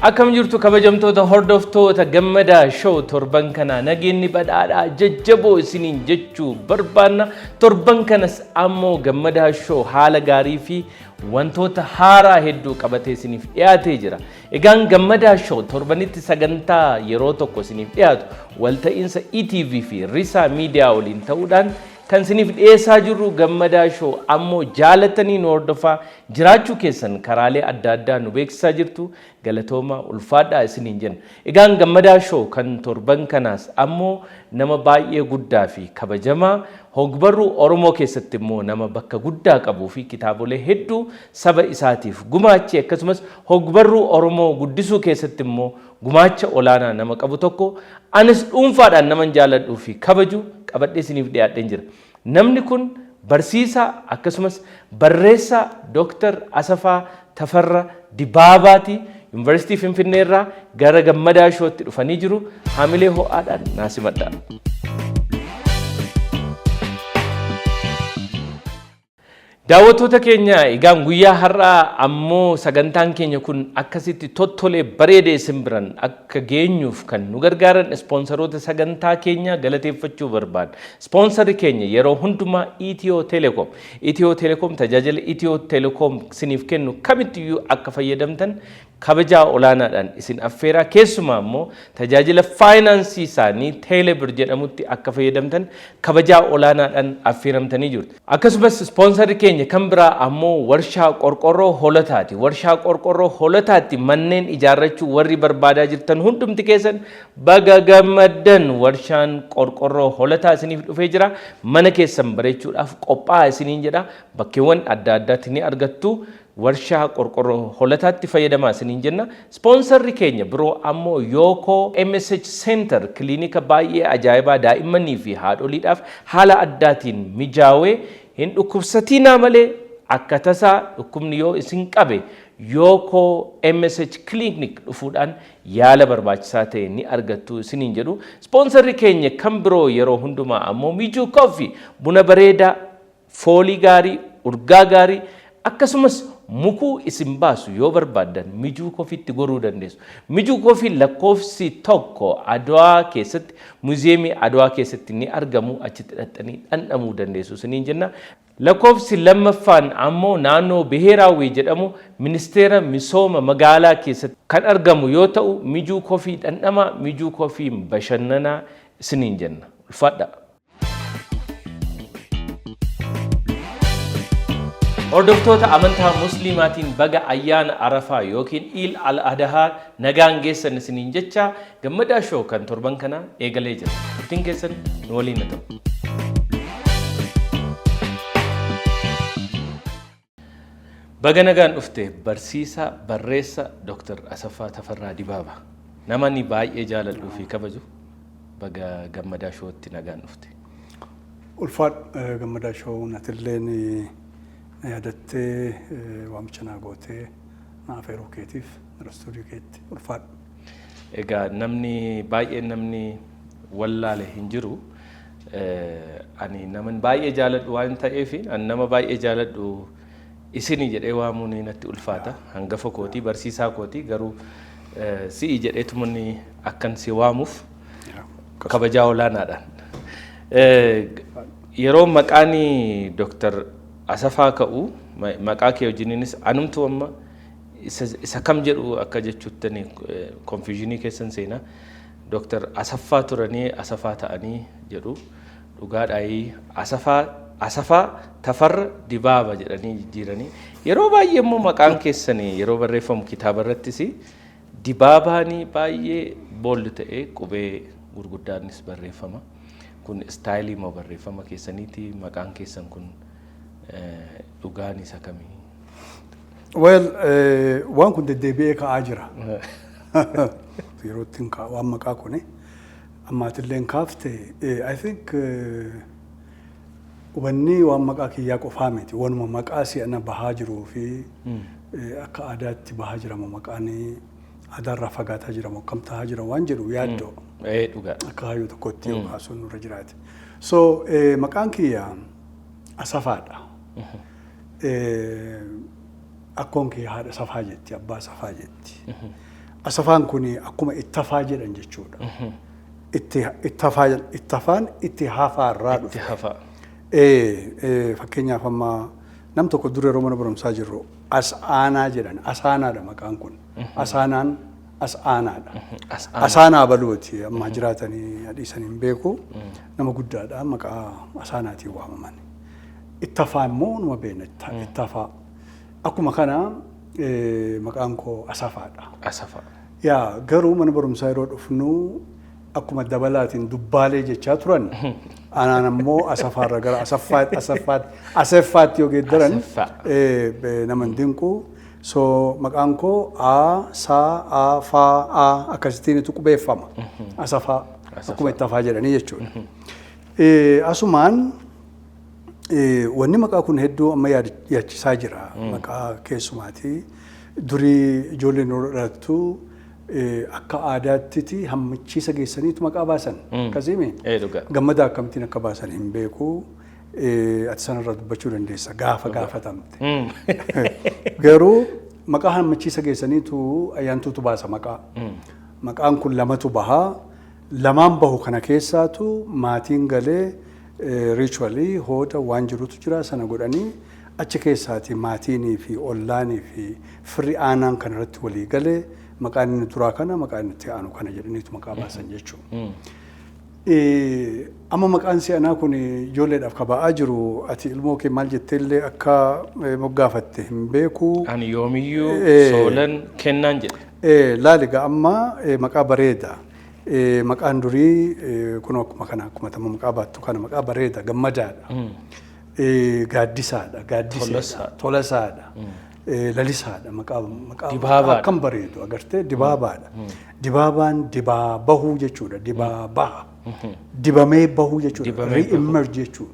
Akkam jirtu kabajamtoota hordoftoota gammadaa show torban kana nageenyi badhaadhaa jajjaboo isiniin jechuu barbaanna. Torban kanas ammoo gammadaa show haala gaarii fi wantoota haaraa hedduu qabatee isiniif dhiyaatee jira. Egaan gammadaa show torbanitti sagantaa yeroo tokko isiniif dhiyaatu walta'iinsa ETV fi Risaa Miidiyaa waliin ta'uudhaan kan isiniif dhiyeessaa jirru gammadaa show ammoo jaalatanii nu hordofaa jiraachuu keessan karaalee adda addaa nu beeksisaa jirtu galatooma ulfaadhaa isiniin jenna. Egaan gammadaa show kan torban kanaas ammoo nama baay'ee guddaa fi kabajamaa hogbarruu Oromoo keessatti immoo nama bakka guddaa qabuu fi kitaabolee hedduu saba isaatiif gumaache akkasumas hogbarruu Oromoo guddisuu keessatti immoo gumaacha olaanaa nama qabu tokko anis dhuunfaadhaan naman jaaladhuu fi kabaju qabadhee isiniif dhiyaadheen jira. Namni kun barsiisaa akkasumas barreessaa Dr. Asafaa Tafarraa Dibaabaati. Yuunivarsiitii Finfinnee irraa gara gammadaa shootti dhufanii jiru. Haamilee ho'aadhaan naasimadha. Daawwattoota keenya egaan guyyaa har'aa ammoo sagantaan keenya kun akkasitti tottolee bareedee isin biraan akka geenyuuf kan nu gargaaran ispoonsaroota sagantaa keenya galateeffachuu barbaada. Ispoonsarri keenya yeroo hundumaa Itiyoo Telekom. Itiyoo Telekom tajaajila Itiyoo Telekom isiniif kennu kamittiyyuu akka fayyadamtan kabajaa olaanaadhaan isin affeeraa. Keessumaa immoo tajaajila faayinaansii isaanii Teelebir jedhamutti akka fayyadamtan kabajaa olaanaadhaan affeeramtanii jirtu. Akkasumas ispoonsarri keenya kan biraa ammoo warshaa qorqorroo Hoolotaati. Warshaa qorqorroo Hoolotaatti manneen ijaarrachuu warri barbaadaa jirtan hundumti keessan baga gammaddan. Warshaan qorqorroo Hoolotaa isiniif dhufee jira. Mana keessan bareechuudhaaf qophaa'aa isiniin jedha. Bakkeewwan adda addaatti ni argattu. Warshaa qorqorroo Hoolotaatti fayyadamaa isiniin jenna. Ispoonsarri keenya biroo ammoo Yookoo MSH Center kiliinika baay'ee ajaa'ibaa daa'immanii fi haadholiidhaaf haala addaatiin mijaawee hin dhukkubsatinaa malee akka tasaa dhukkubni yoo isin qabe Yookoo MSH Clinic dhufuudhaan yaala barbaachisaa ta'e ni argattu isiniin jedhu. Ispoonsarri keenya kan biroo yeroo hundumaa ammoo Mijuu Coffee buna bareedaa, foolii gaarii, urgaa gaarii akkasumas mukuu isin baasu yoo barbaadan Mijuu Coffeetti goruu dandeessu. Mijuu Coffee lakkoofsi tokko Adwaa keessatti muuziyeemii Adwaa keessatti ni argamu. Achitti dhaqxanii dhandhamuu dandeessu isiniin jenna. Lakkoofsi lammaffaan ammoo naannoo Biheeraawwii jedhamu ministeera misooma magaalaa keessatti kan argamu yoo ta'u Mijuu Coffee dhandhamaa, Mijuu Coffee bashannanaa isiniin jenna. Ulfaadha. Hordoftoota amantaa musliimaatiin baga ayyaana Arafaa yookiin Iid al-Adhaa nagaan geessan isiniin jecha gammadaa show kan torban kana eegalee jira. Ittiin keessan nu waliin ta'u. Baga nagaan dhufte barsiisaa barreessaa Dr. Asafaa Tafarraa Dibaabaa. Namni baay'ee jaaladhuu fi kabaju baga gammadaa showtti nagaan dhufte. Ulfaat gammadaa show natilleen yaadattee waamicha naa gootee na afeeruu keetiif gara stuudiyoo keetti ulfaadha. Egaa namni baay'een namni wallaale hin jiru. Ani naman baay'ee jaaladhu waan ta'eef ani nama baay'ee jaaladhu isinii jedhee waamuun natti ulfaata. Hangafa kootii barsiisaa kootii garuu si'i jedheetumanni akkan si waamuuf kabajaa olaanaadhaan. Yeroo maqaanii Dr. Asafaa ka'u maqaa kee wajjiniinis anumtu amma isa kam jedhu akka jechuuttani confusionii keessan seenaa. Dr. Asafaa turanii Asafaa ta'anii jedhu dhugaadhaayii Asafaa Tafarraa Dibaabaa jedhanii jijjiiranii yeroo baay'ee immoo maqaan keessanii yeroo barreeffamu kitaaba irrattis Dibaabaanii baay'ee boolli ta'ee qubee gurguddaanis barreeffama. Kun istaayilii moo barreeffama keessaniiti maqaan keessan kun dhugaan isa kamii? Well, waan kun deddeebi'ee ka'aa jira. Yeroo ittiin waan maqaa kuni ammaatilleen kaafte I think wanni waan maqaa kiyyaa qofaa miti. Wanuma maqaa si'ana bahaa jiruu fi akka aadaatti bahaa jiramu maqaan aadaarraa fagaataa jiramu akkam tahaa jira waan jedhu yaaddoo. Dhugaa. Akka hayyuu tokkotti yoo kaasuun nurra jiraate. So maqaan kiyyaa Asafaadha. Akkoon kee haadha Safaa jetti, abbaa Safaa jetti. asafaan kuni akkuma ittafaa jedhan jechuudha. Ittafaan itti hafaarraa dhufe. Itti hafaa. Fakkeenyaaf amma nam tokko dura yeroo mana barumsaa jirru as'aanaa jedhan asaanaadha maqaan kun. Asaanaan as'aanaadha. Asaanaa baluuti amma jiraatanii hadhiisanii hin beeku nama guddaadha maqaa asaanaatiin waamaman. Ittafaa immoo numa beena ittafaa. Akkuma kana maqaan koo asafaadha. Asafaa. Yaa garuu mana barumsaa yeroo dhufnu akkuma dabalaatiin dubbaalee jechaa turan anaan ammoo asafaarra gara asaffaatti yoo geeddaran nama hin dinqu. So maqaan koo a akkasittiin itti qubeeffama. Asafaa akkuma ittafaa jedhanii jechuudha. Asumaan wanni maqaa kun hedduu amma yaachisaa jira. Maqaa keessumaatii durii ijoolleen yeroo dhalattu akka aadaatti hammachiisa geessaniitu maqaa baasan. Akkasiimi gammada akkamittiin akka baasan hin beeku. Ati sanarra dubbachuu dandeessa gaafa gaafatamte. Garuu maqaa hammachiisa geessaniitu ayyaantuutu baasa maqaa. Maqaan kun lamatu bahaa. Lamaan bahu kana keessaatu maatiin galee ritually hooda waan jirutu jira sana godhanii achi keessaati maatiinii fi ollaanii fi firri aanaan kana irratti walii galee maqaan inni duraa kana maqaan inni itti aanu kana jedhaniitu maqaa baasan jechuudha. Amma maqaan si'anaa kun ijoolleedhaaf kaba'aa jiru ati ilmoo kee maal jetteellee akka moggaafatte hin beeku. Ani yoomiyyuu soolan kennaan jedhe. Laaliga amma maqaa bareeda. Maqaan durii kun akkuma kana akkuma tamma maqaa baattu kana maqaa bareeda gammadaadha. Gaaddisaadha tolasaadha. Lalisaadha maqaa akkam bareedu agartee dibaabaadha. Dibaabaan dibaabahuu jechuudha dibaabaha. Dibamee bahuu jechuudha re-emerge jechuudha.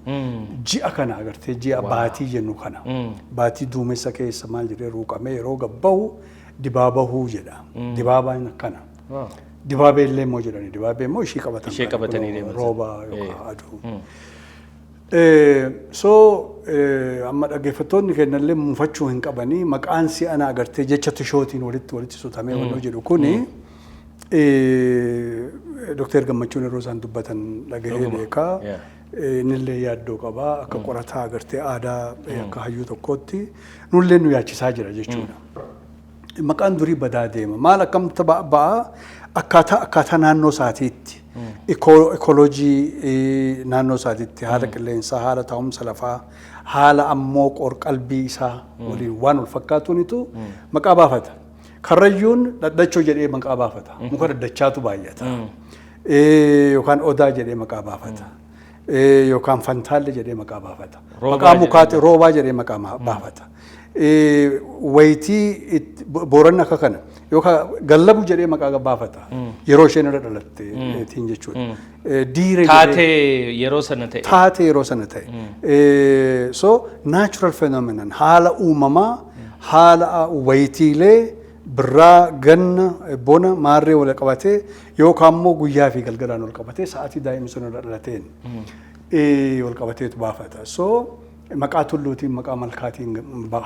Ji'a kana agartee ji'a baatii jennu kana. Baatii duumessa keessa maal jedhee ruuqamee yeroo gabbahu dibaabahuu jedha. Dibaabaan akkana. Dibaabee illee immoo jedhani dibaabee immoo ishii qabatanii deeman rooba yookaan aduu. So amma dhaggeeffattoonni kennallee muufachuu hin qabanii maqaan si'anaa agartee jecha tishootiin walitti sutamee wannoo jedhu kuni Dr. Gammachuun yeroo isaan dubbatan dhagahee beekaa. Innillee yaaddoo qabaa akka qorataa agartee aadaa akka hayyuu tokkootti nullee nu yaachisaa jira jechuudha. Maqaan durii badaa deema maal akkamta ba'a akkaataa naannoo isaatiitti ekooloojii naannoo isaatiitti haala qilleensaa haala taa'umsa lafaa haala ammoo qorqalbii isaa waliin waan wal fakkaatuunitu maqaa baafata. Karrayyuun dhaddachoo jedhee maqaa baafata. Muka dhaddachaatu baay'ata. Yookaan odaa jedhee maqaa baafata. Yookaan fantaalle jedhee maqaa baafata. Maqaa mukaati roobaa jedhee maqaa baafata. Wayitii booranni akka kana yookaan gallabu jedhee maqaa baafata. Yeroo isheen irra dhalatte tiin jechuudha. Diire taatee yeroo sana ta'e. Taatee yeroo sana ta'e. So natural phenomenon haala uumamaa haala wayitiilee birraa ganna bona maarree wal qabatee yookaan immoo guyyaa fi galgalaan wal qabatee sa'aatii daa'imni sun irra dhalateen wal qabateetu baafata. So maqaa tulluutiin maqaa malkaatiin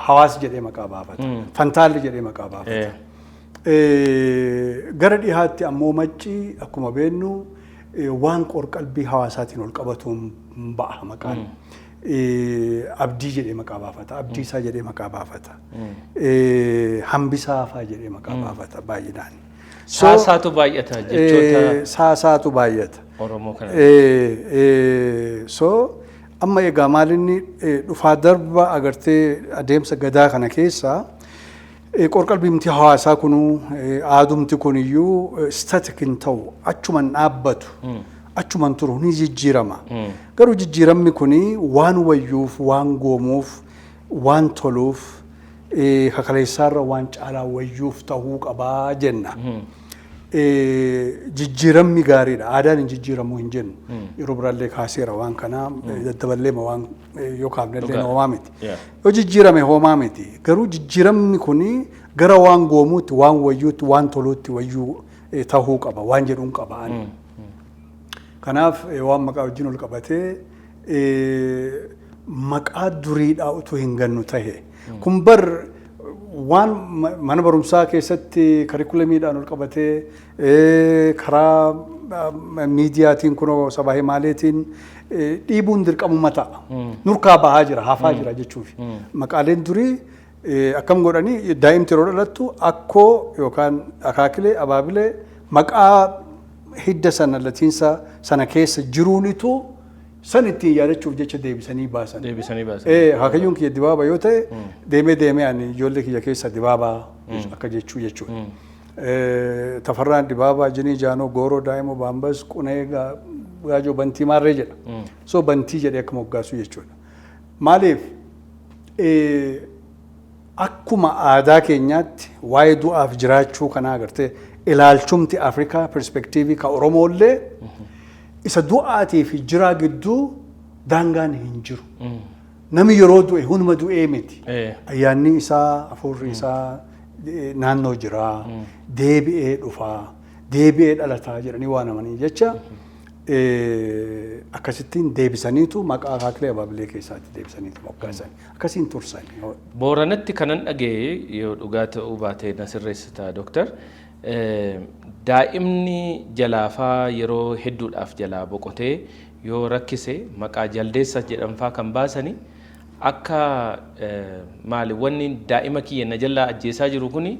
hawaas jedhee maqaa baafata. Fantaalli jedhee maqaa baafata. Gara dhihaatti ammoo maccii akkuma beennu waan qorqalbii hawaasaatiin wal qabatuun ba'a maqaan. Abdii jedhee maqaa baafata. Abdiisaa jedhee maqaa baafata. Hambisaafaa jedhee maqaa baafata baay'inaan. Saasaatu baay'ata jechoota. Saasaatu baay'ata. Oromoo kana. So amma egaa maalinni dhufaa darba agartee adeemsa gadaa kana keessaa qorqalbiimti hawaasaa kunuu aadumti kuniyyuu static hin ta'u achuman dhaabbatu. Achuman turu ni jijjiirama. Garuu jijjiiramni kuni waan wayyuuf, waan goomuuf, waan toluuf, kakaleessaarra waan caalaa wayyuuf ta'uu qabaa jenna. Jijjiiramni gaariidha. Aadaan hin jijjiiramuu hin jennu. Yeroo biraallee kaaseera waan kanaa daddaballee waan yoo kaafnellee hoomaa miti. Yoo jijjiirame hoomaa miti. Garuu jijjiiramni kuni gara waan goomuutti, waan wayyuutti, waan toluutti wayyuu ta'uu qaba. Waan jedhuun qaba. Kanaaf waan maqaa wajjin ol qabatee maqaa duriidhaa utuu hin gannu tahe kun bar waan mana barumsaa keessatti karikuleemiidhaan ol qabatee karaa miidiyaatiin kunoo sabaa himaaleetiin dhiibuun dirqamuma ta'a. Nurkaa bahaa jira, hafaa jira jechuufi. Maqaaleen durii akkam godhanii daa'imti yeroo dhalattu akkoo yookaan akaakilee abaabilee maqaa hidda sana latiinsa sana keessa jiruunitu san ittiin yaadachuuf jecha deebisanii baasan. Hakayyuun kiyya dibaaba yoo ta'e deemee ani ijoollee kiyya keessa dibaabaa akka jechuu jechuudha. Tafarraan dibaabaa jinii jaanoo gooroo daa'imoo baambas qunee gaajoo bantii maarree jedha. So bantii jedhee akka moggaasu jechuudha. Maaliif akkuma aadaa keenyaatti waa'ee du'aaf jiraachuu kanaa agartee ilaalchumti Afrikaa perspektiivii ka Oromoollee isa du'aatii fi jiraa gidduu daangaan hin jiru. Nami yeroo du'e hunduma du'ee miti. Ayyaanni isaa, hafuurri isaa naannoo jiraa, deebi'ee dhufaa, deebi'ee dhalataa jedhanii waan amanii jecha akkasittiin deebisaniitu maqaa akaakilee abaabilee keessaatti deebisaniitu moggaasan. Akkasiin tursan. Booranatti kanan dhagee yoo dhugaa ta'uu baatee na sirreessitaa Dooktar. Daa'imni jalaafaa yeroo hedduudhaaf jalaa boqotee yoo rakkise maqaa jaldeessa jedhamfaa kan baasani akka maali wanni daa'ima kiyya na jalaa ajjeesaa jiru kuni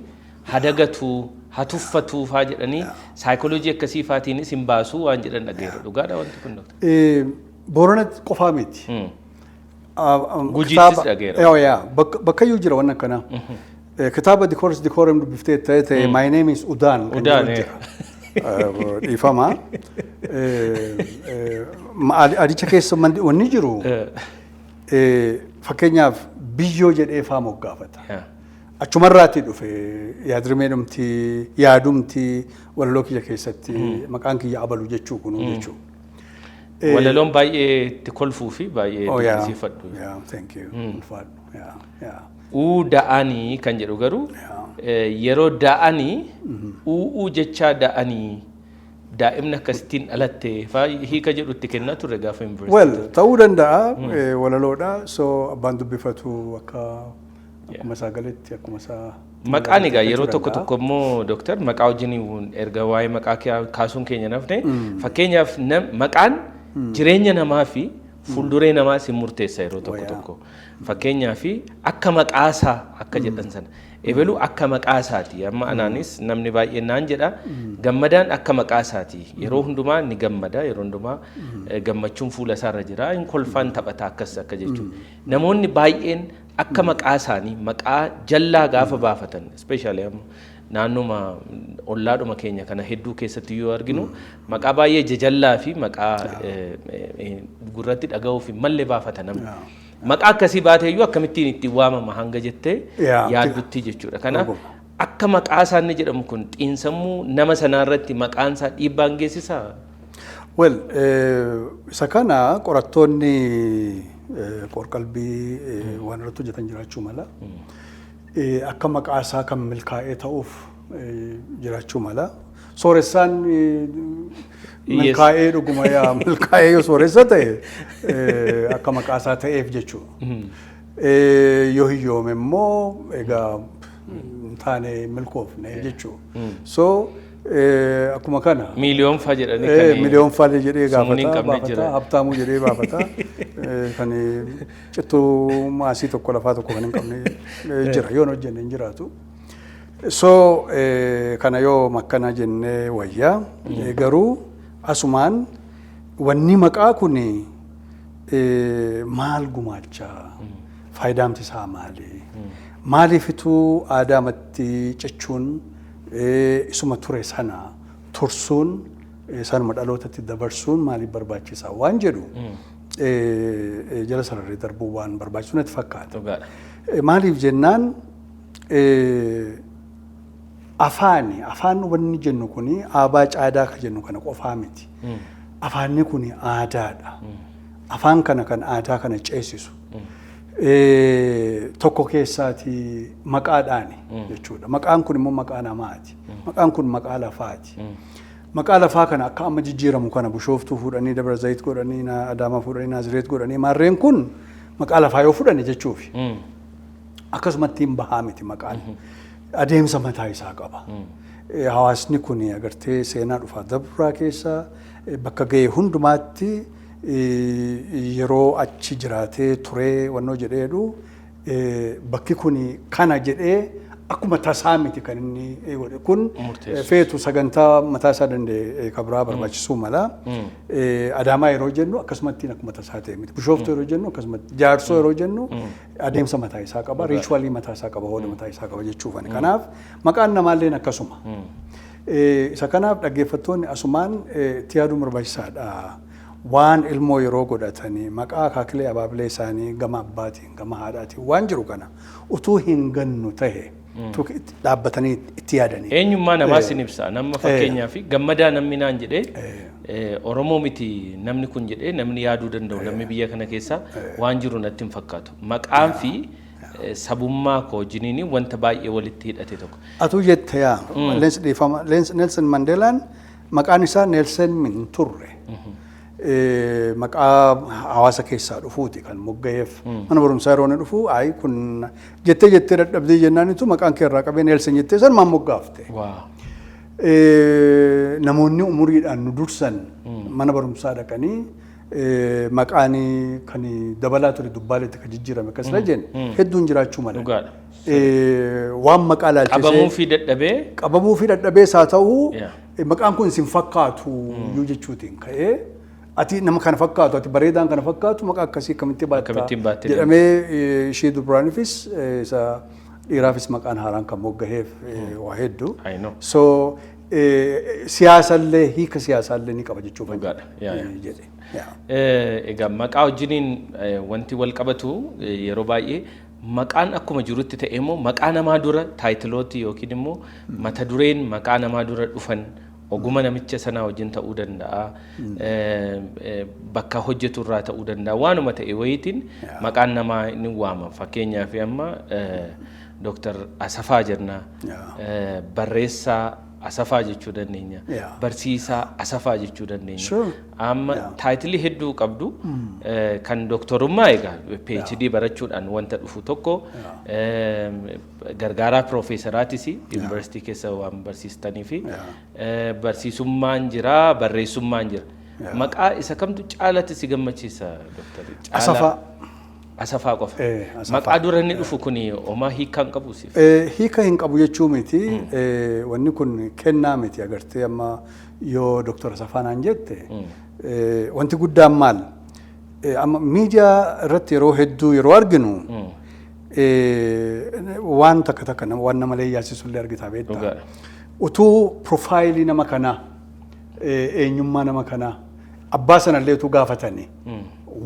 hadagatu hatuffatu faa jedhanii saayikooloojii akkasii faatiinis hin baasuu waan jedhan dhageera. Dhugaadha wanti kun Dooktar? Booranatti qofaa miti. Gujiittis dhageera. Bakkayyuu jira waan akkanaa. Kitaaba Dikooram dubbiftee ta'e My name is Udaan. Udaan. Dhiifama. Adicha keessa wanni jiru fakkeenyaaf biyyoo jedhee faa moggaafata. Achumarraatti dhufe yaadumti walaloo kiyya keessatti maqaan kiyya abalu jechuu kunu jechuu. Walaloon baay'ee itti kolfuu fi baay'ee dinqisiifadhu. Thank you. Da'anii kan jedhu garuu yeroo da'anii jechaa da'anii daa'imni akkasittiin dhalatte hiika jedhu itti kennaa turre gaafa yuunivarsiitii. Well ta'uu danda'a walaloodha. So abbaan dubbifatu akkuma isaa galetti akkuma isaa. Maqaan egaa yeroo tokko immoo Dooktar maqaa wajjin erga waa'ee maqaa kaasuun keenya nafne fakkeenyaaf maqaan jireenya namaa fi fuulduree namaa si murteessa yeroo tokko. Fakkeenyaaf akka maqaasaa akka jedhan sana ebelu akka maqaasaati. Amma anaanis namni baay'een naan jedha gammadaan akka maqaasaati. Yeroo hundumaa ni gammada, yeroo hundumaa gammachuun fuula isaarra jira. In kolfaan taphata akkas akka jechuudha. Namoonni baay'een akka maqaasaanii maqaa jallaa gaafa baafatan especially naannuma ollaadhuma keenya kana hedduu keessatti yoo arginu maqaa baay'ee jajallaa fi maqaa gurratti dhaga'uu fi mallee baafata namni. Maqaa akkasii baateeyyuu akkamittiin ittiin waamama hanga jettee yaaddutti jechuudha. Kanaaf akka maqaa isaanii jedhamu kun xiinsammuu nama sanaarratti maqaan isaa dhiibbaan geessisaa? Well, isa kana qorattoonni qorqalbii waan irratti hojjetan jiraachuu mala. Akka maqaa isaa kan milkaa'ee ta'uuf jiraachuu mala. Sooressaan milkaa'ee dhuguma milkaa'ee yoo sooressa ta'e akka maqaa isaa ta'eef jechuudha. Yoo hiyyoome immoo egaa taane milkoofne jechuudha. So akkuma kana miiliyoon faa jedhanii miiliyoon faa jedhee baafata habtaamuu jedhee baafata kan cittuu maasii tokko lafaa tokko kan hin qabne jira yoo hojjenne hin jiraatu. So kana yoo makkana jennee wayyaa garuu asumaan wanni maqaa kun maal gumaachaa faayidaamti isaa maali? Maaliifituu aadaamatti cichuun isuma ture sana tursuun sanuma dhalootatti dabarsuun maaliif barbaachisaa waan jedhu jala sararee darbuu waan barbaachisu natti fakkaata. Maaliif jennaan afaan wanni jennu kuni aabaa caadaa ka jennu kana qofaa miti. Afaanni kuni aadaadha. Afaan kana kan aadaa kana ceesisu. Tokko keessaati maqaadhaani jechuudha. Maqaan kun immoo maqaa namaati. Maqaan kun maqaa lafaati. Maqaa lafaa kana akka amma jijjiiramu kana Bishooftuu fuudhanii Dabra Zayit godhanii Adaamaa fuudhanii Naazireet godhanii maarreen kun maqaa lafaa yoo fudhani jechuufi. akkasumatti hin bahaa miti maqaan. Adeemsa mataa isaa qaba. Hawaasni kun agartee seenaa dhufaa dabraa keessa bakka ga'e hundumaatti yeroo achi jiraatee turee wannoo jedheedhu bakki kun kana jedhee akkuma tasaa miti kan inni godhe kun feetu sagantaa mataa isaa danda'e kabraa barbaachisuu mala. Adaamaa yeroo jennu akkasumatti akkuma tasaa ta'e miti. Bishooftuu yeroo jennu akkasumatti jaarsoo yeroo jennu adeemsa mataa isaa qaba. Riichuwalii mataa isaa qaba. Hooda mataa isaa qaba jechuufani. Kanaaf maqaan namaallee akkasuma. Isa kanaaf dhaggeeffattoonni asumaan itti yaaduun barbaachisaadha. Waan ilmoo yeroo godhatanii maqaa akaakilee abaabilee isaanii gama abbaatiin gama haadhaatiin waan jiru kana utuu hin gannu ta'e dhaabbatanii itti yaadanii. Eenyummaa namaa sin ibsa. Nama fakkeenyaaf gammadaa namni naan jedhee Oromoo miti namni kun jedhee namni yaaduu danda'u namni biyya kana keessa waan jiru natti hin fakkaatu. Maqaan fi sabummaa koo wajjiniin wanta baay'ee walitti hidhate tokko. Atuu jette yaa Nelson Mandeelaan maqaan isaa Nelson min turre. Maqaa hawaasa keessaa dhufuuti kan mogga'eef mana barumsaa yeroo inni dhufu ayi kun jettee dadhabdee jennaanitu maqaan kee irraa qabee Nelson jettee san maan moggaafte. Namoonni umuriidhaan nu dursan mana barumsaa dhaqanii maqaan kan dabalaa ture dubbaaletti kan jijjiirame akkasila jenna hedduun jiraachuu mala. Waan maqaa laalchisee qabamuu fi dadhabee isaa ta'uu maqaan kun isin fakkaatu iyyuu jechuutiin ka'ee ati nama kana fakkaatu ati bareedaan kana fakkaatu maqaa akkasii akkamitti baatta jedhamee ishee dubaraaniifis isa dhiiraafis maqaan haaraan kan mogga'eef waa hedduu. So siyaasallee hiika siyaasallee ni qaba jechuuf jedhe. Egaa maqaa wajjiniin wanti wal qabatu yeroo baay'ee maqaan akkuma jirutti ta'e immoo maqaa namaa dura taayitilooti yookiin immoo mata dureen maqaa namaa dura dhufan oguma namicha sanaa wajjin ta'uu danda'a. Bakka hojjetu irraa ta'uu danda'a. Waanuma ta'e wayitiin maqaan namaa ni waama. Fakkeenyaaf amma Dr. Asafaa jenna. Barreessaa Asafaa jechuu dandeenya. Barsiisaa Asafaa jechuu dandeenya. Amma taayitilii hedduu qabdu kan doktorummaa egaa PhD barachuudhaan wanta dhufu tokko gargaaraa piroofeesaraatis yuunivarsiitii keessa waan barsiistanii fi barsiisummaan jira barreessummaan jira. Maqaa isa kamtu caalatti si gammachiisa Dr. Asafaa. Asafaa qofa. Maqaa dura inni dhufu kuni homaa hiika hin qabu siif? Hiika hin qabu jechuu miti. Wanni kun kennaa miti agartee amma yoo Dr. Asafaa naan jette wanti guddaan maal? Amma miidiyaa irratti yeroo hedduu yeroo arginu waan takka waan nama lee yaasisullee argitaa beektaa. Utuu profaayilii nama kanaa eenyummaa nama kanaa abbaa sanallee utuu gaafatanii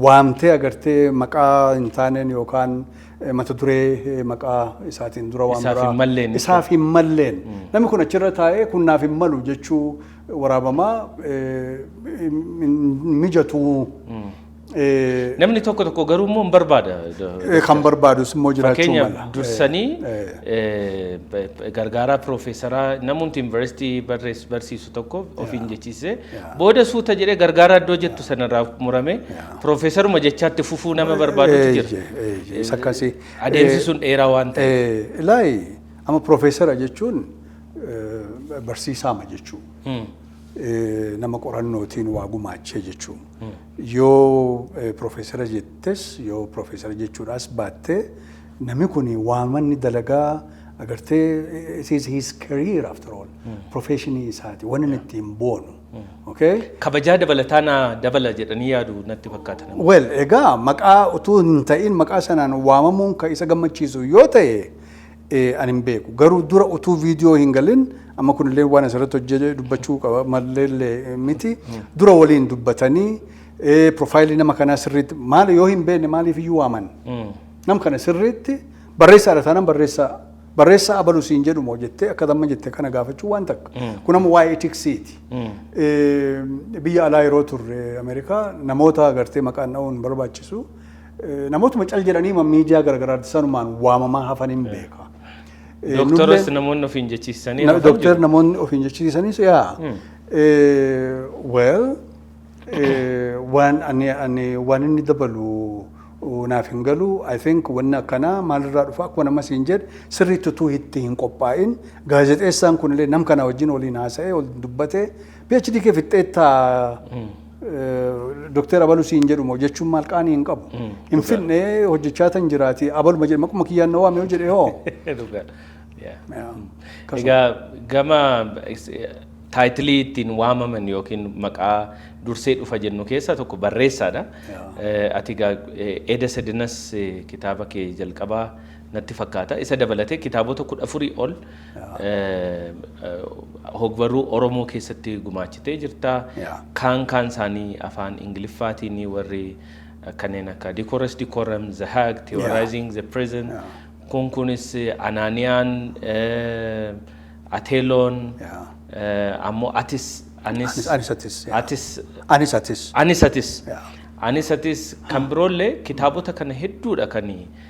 waamtee agartee maqaa hin taaneen yookaan mata duree maqaa isaatiin dura waan biraa isaaf hin malleen namni kun achirra taa'ee kun naaf hin malu jechuu waraabamaa mijatuu. Namni tokko garuu immoo hin barbaada. Kan barbaadus immoo jiraachuu mala. Fakkeenyaaf dursanii gargaaraa piroofeesaraa namoonni yuunivarsiitii barsiisu tokko ofiin jechiise booda suuta jedhee gargaaraa iddoo jettu sanarraa murame piroofeesaruma jechaatti fufuu nama barbaadutu jira. Akkasii. Adeemsi sun dheeraa waan ta'eef. Ilaahi amma piroofeesara jechuun barsiisaama jechuudha. Nama qorannootiin waa gumaachee jechuun yoo piroofeesara jettes yoo piroofeesara jechuudhaas baattee namni kun waamanni dalagaa agartee it is his career after all professionii isaati waan inni ittiin boonu. Kabajaa dabalataa dabala jedhanii yaadu natti fakkaata. Well egaa maqaa utuu hin ta'in maqaa sanaan waamamuun kan isa gammachiisu yoo ta'e ani hin beeku garuu dura utuu viidiyoo hin galin amma kunillee waan asirratti hojjetee dubbachuu qaba malleellee miti dura waliin dubbatanii profaayilii nama kanaa sirriitti maal yoo hin beekne maaliif iyyuu waaman nam kana sirriitti barreessaadha taanaan barreessaa abaluu siin jedhu moo jettee akka damma jettee kana gaafachuu waan takka kun amma waa'ee etiksiiti. Biyya alaa yeroo turre Ameerikaa namoota agartee maqaan dha'uun barbaachisu namootuma cal jedhanii miidiyaa garagaraatti sanumaan waamamaa hafan hin beeka. Doktoras namoonni ofiin jechiisanii. Doktor namoonni ofiin jechiisanis yaa. Well waan inni dabalu naaf hin galu. I think wanni akkanaa maalirraa dhufa akkuma nama siin jedhe sirriitti utuu itti hin qophaa'in gaazexeessaan kunillee nam kana wajjin waliin haasa'ee wal dubbatee PhD kee fixxeettaa Dookter Abaluu siin jedhumoo jechuun maal qaanii hin qabu. Hin fidnee hojjechaa tan jiraati abaluma jedhe maquma kiyyaan na waamee jedhee hoo. Egaa gama taayitilii ittiin waamaman yookiin maqaa dursee dhufa jennu keessaa tokko barreessaadha. Ati Eeda Sadinas kitaaba kee jalqabaa natti fakkaata. Isa dabalatee kitaabota 14 ol hogbarruu Oromoo keessatti gumaachitee jirta. Kaan isaanii afaan Ingiliffaatiin warri kanneen akka Decorous Decorum, The Hague, Theorizing the Present. Kunis Anaaniyaan, Ateeloon, ammoo Anisatis kan biroollee kitaabota kana hedduudha kan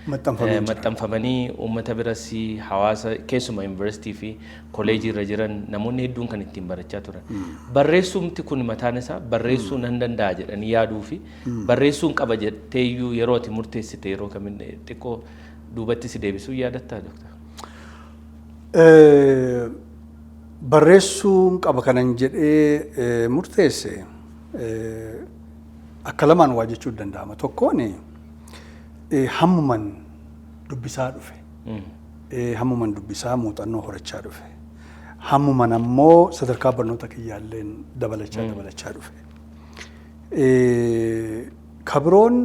maxxanfamanii uummata biras hawaasa keessumaa yuunivarsiitii fi kolleejii irra jiran namoonni hedduun kan ittiin barachaa turan. Barreessumti kun mataan isaa barreessuu nan danda'a jedhanii yaaduu fi barreessuun qaba jetteeyyuu yeroo ati murteessite yeroo kamiin xiqqoo duubatti si deebisuu yaadattaa Dooktar? Barreessuun qaba kanan jedhee murteesse akka lamaan waa jechuu danda'ama. Tokkoon hammuman dubbisaa dhufe. Hammuman dubbisaa muuxannoo horachaa dhufe. Hammuman ammoo sadarkaa barnoota kiyyaalleen dabalachaa dhufe. Kabiroon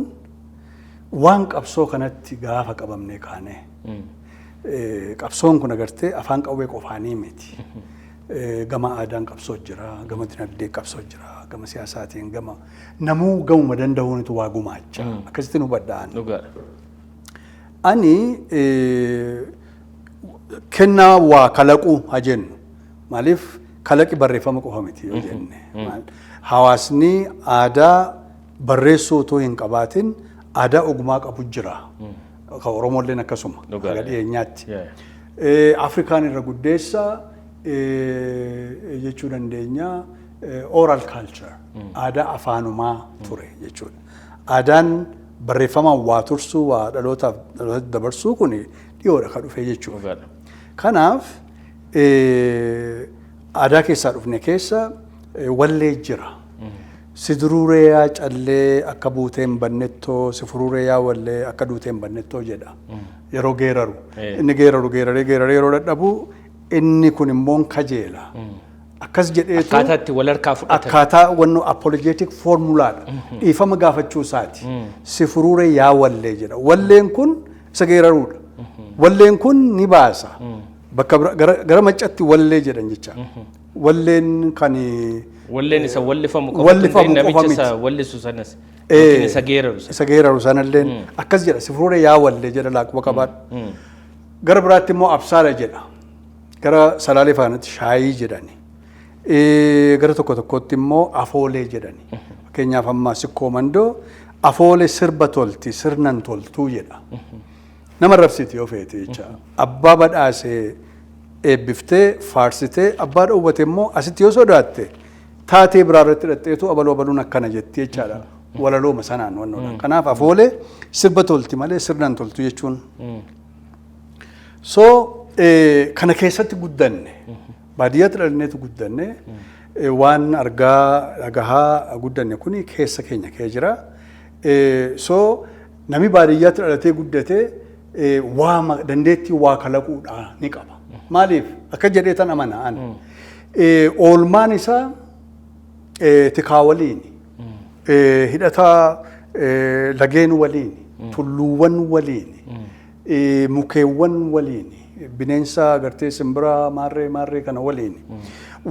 waan qabsoo kanatti gaafa qabamne kaane. Qabsoon kun agartee afaan qawwee qofaanii miti. Gama aadaan qabsoo jira, gama dinagdee qabsoo jira, gama siyaasaatiin gama namuu gamuma danda'uunitu waa gumaacha. Akkasitti nu badda'an. Ani kennaa waa kalaquu haa jennu. Maaliif kalaqi barreeffama qofa miti yoo jenne. Hawaasni aadaa barreessuu otoo hin qabaatin aadaa ogummaa qabu jira. Kan Oromoolleen akkasuma. Haga dhiyeenyaatti. Afrikaan irra guddeessa jechuu dandeenya oral culture aadaa afaanumaa ture jechuudha. Aadaan barreeffamaan waa tursuu waa dhalootaaf dabarsuu kun dhiyoodha kan dhufe jechuudha. Kanaaf aadaa keessaa dhufne keessa wallee jira. Si duruuree yaa callee akka buuteen bannettoo si furuuree yaa wallee akka duuteen bannettoo jedha. Yeroo geeraru inni geeraree yeroo dadhabu inni kun immoo kajeela. Akkas jedheetu akkaataatti wal harkaa fudhatan. Akkaataa wanno apologetic formulaadha. Dhiifama gaafachuu isaati. Si furuuree yaa wallee jedha. Walleen kun isa geeraruudha. Walleen kun ni baasa. Bakka gara maccatti wallee jedhan jecha. Walleen kan walleen isa wallifamu qofa namicha isa wallisu sanas isa geeraru isa geeraru sanalleen akkas jedha si furuuree yaa wallee jedha laaquma qabaadhu. Gara biraatti immoo absaala jedha. Gara salaalee faanatti shaayii jedhani. Gara tokkotti immoo afoolee jedhani. Fakkeenyaaf amma sikkoo mandoo afoolee sirba tolti sirnan toltuu jedha. Nama rabsiti yoo feete jecha. Abbaa badhaasee eebbiftee faarsitee abbaa dhoowwate immoo asitti yoo sodaatte taatee biraa irratti hidhatteetu abaluun akkana jetti jechaadha. Walalooma sanaan wannoodha. Kanaaf afoolee sirba tolti malee sirnan toltu jechuun. So kana keessatti guddanne baadiyyaatti dhalneetu guddanne waan argaa dhagahaa guddanne kuni keessa keenya kee jira. So nami baadiyyaatti dhalatee guddatee waa dandeettii waa kalaquudha ni qaba. Maaliif akka jedhee tan amana'an oolmaan isaa tikaa waliin hidhataa lageen waliin tulluuwwan waliin mukeewwan waliin bineensa agartee simbiraa maarree kana waliin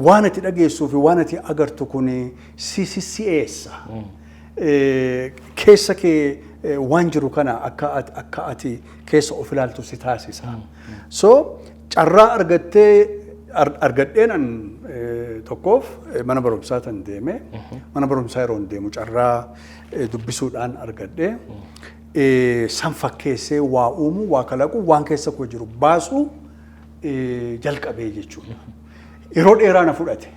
waan ati dhageessuu fi waan ati agartu kun si'eessa. Keessa kee waan jiru kana akka ati keessa of ilaaltu si taasisa. So carraa argadheen tokkoof mana barumsaa tan deeme mana barumsaa yeroo deemu carraa dubbisuudhaan argadhee san fakkeessee waa uumu waa kalaqu waan keessa koo jiru baasuu jalqabee jechuudha. Yeroo dheeraa na fudhate.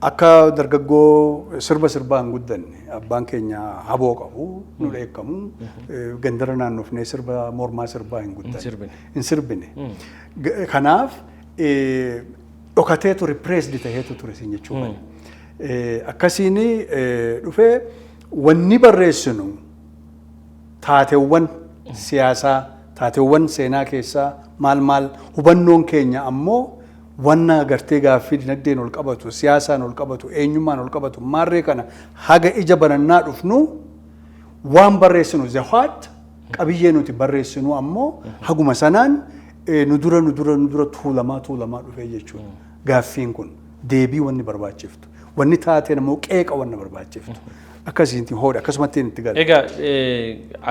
akka dargaggoo sirbaan guddanne abbaan keenya haboo qabu nu dheekkamu gandara naannofnee sirba mormaa sirbaa hin guddanne hin sirbine. Kanaaf dhokateetu repressed ta'eetu ture siin jechuudha. Akkasiin dhufee wanni barreessinu taateewwan siyaasaa taateewwan seenaa keessaa maal hubannoon keenya ammoo wanna agartee gaaffii dinagdeen ol qabatu siyaasaan ol qabatu eenyummaan ol qabatu maarree kana haga ija banannaa dhufnu waan barreessinu zahaat qabiyyee nuti barreessinu ammoo haguma sanaan nu dura tuulamaa dhufee jechuudha. Gaaffiin kun deebii wanni barbaachiftu wanni taatee namoo qeeqa wanna barbaachiftu akkasitti hoodha akkasumatti itti gala. Egaa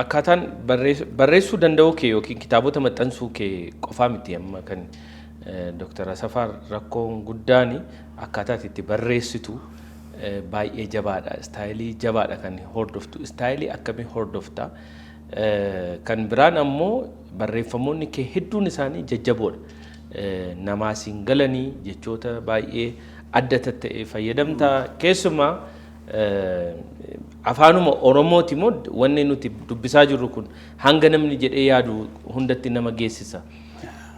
akkaataan barreessuu danda'uu kee yookiin kitaabota maxxansuu kee qofaa miti amma kan Dr. Asafar rakkoon guddaan akkaataa itti barreessitu baay'ee jabaadha. Istaayilii jabaadha kan hordoftu. Istaayilii akkamii hordofta? Kan biraan ammoo barreeffamoonni kee hedduun isaanii jajjaboodha. Namaas hin galanii jechoota baay'ee adda ta'e fayyadamta. Keessumaa afaanuma Oromooti moo wanni nuti dubbisaa jirru kun hanga namni jedhee yaadu hundatti nama geessisa.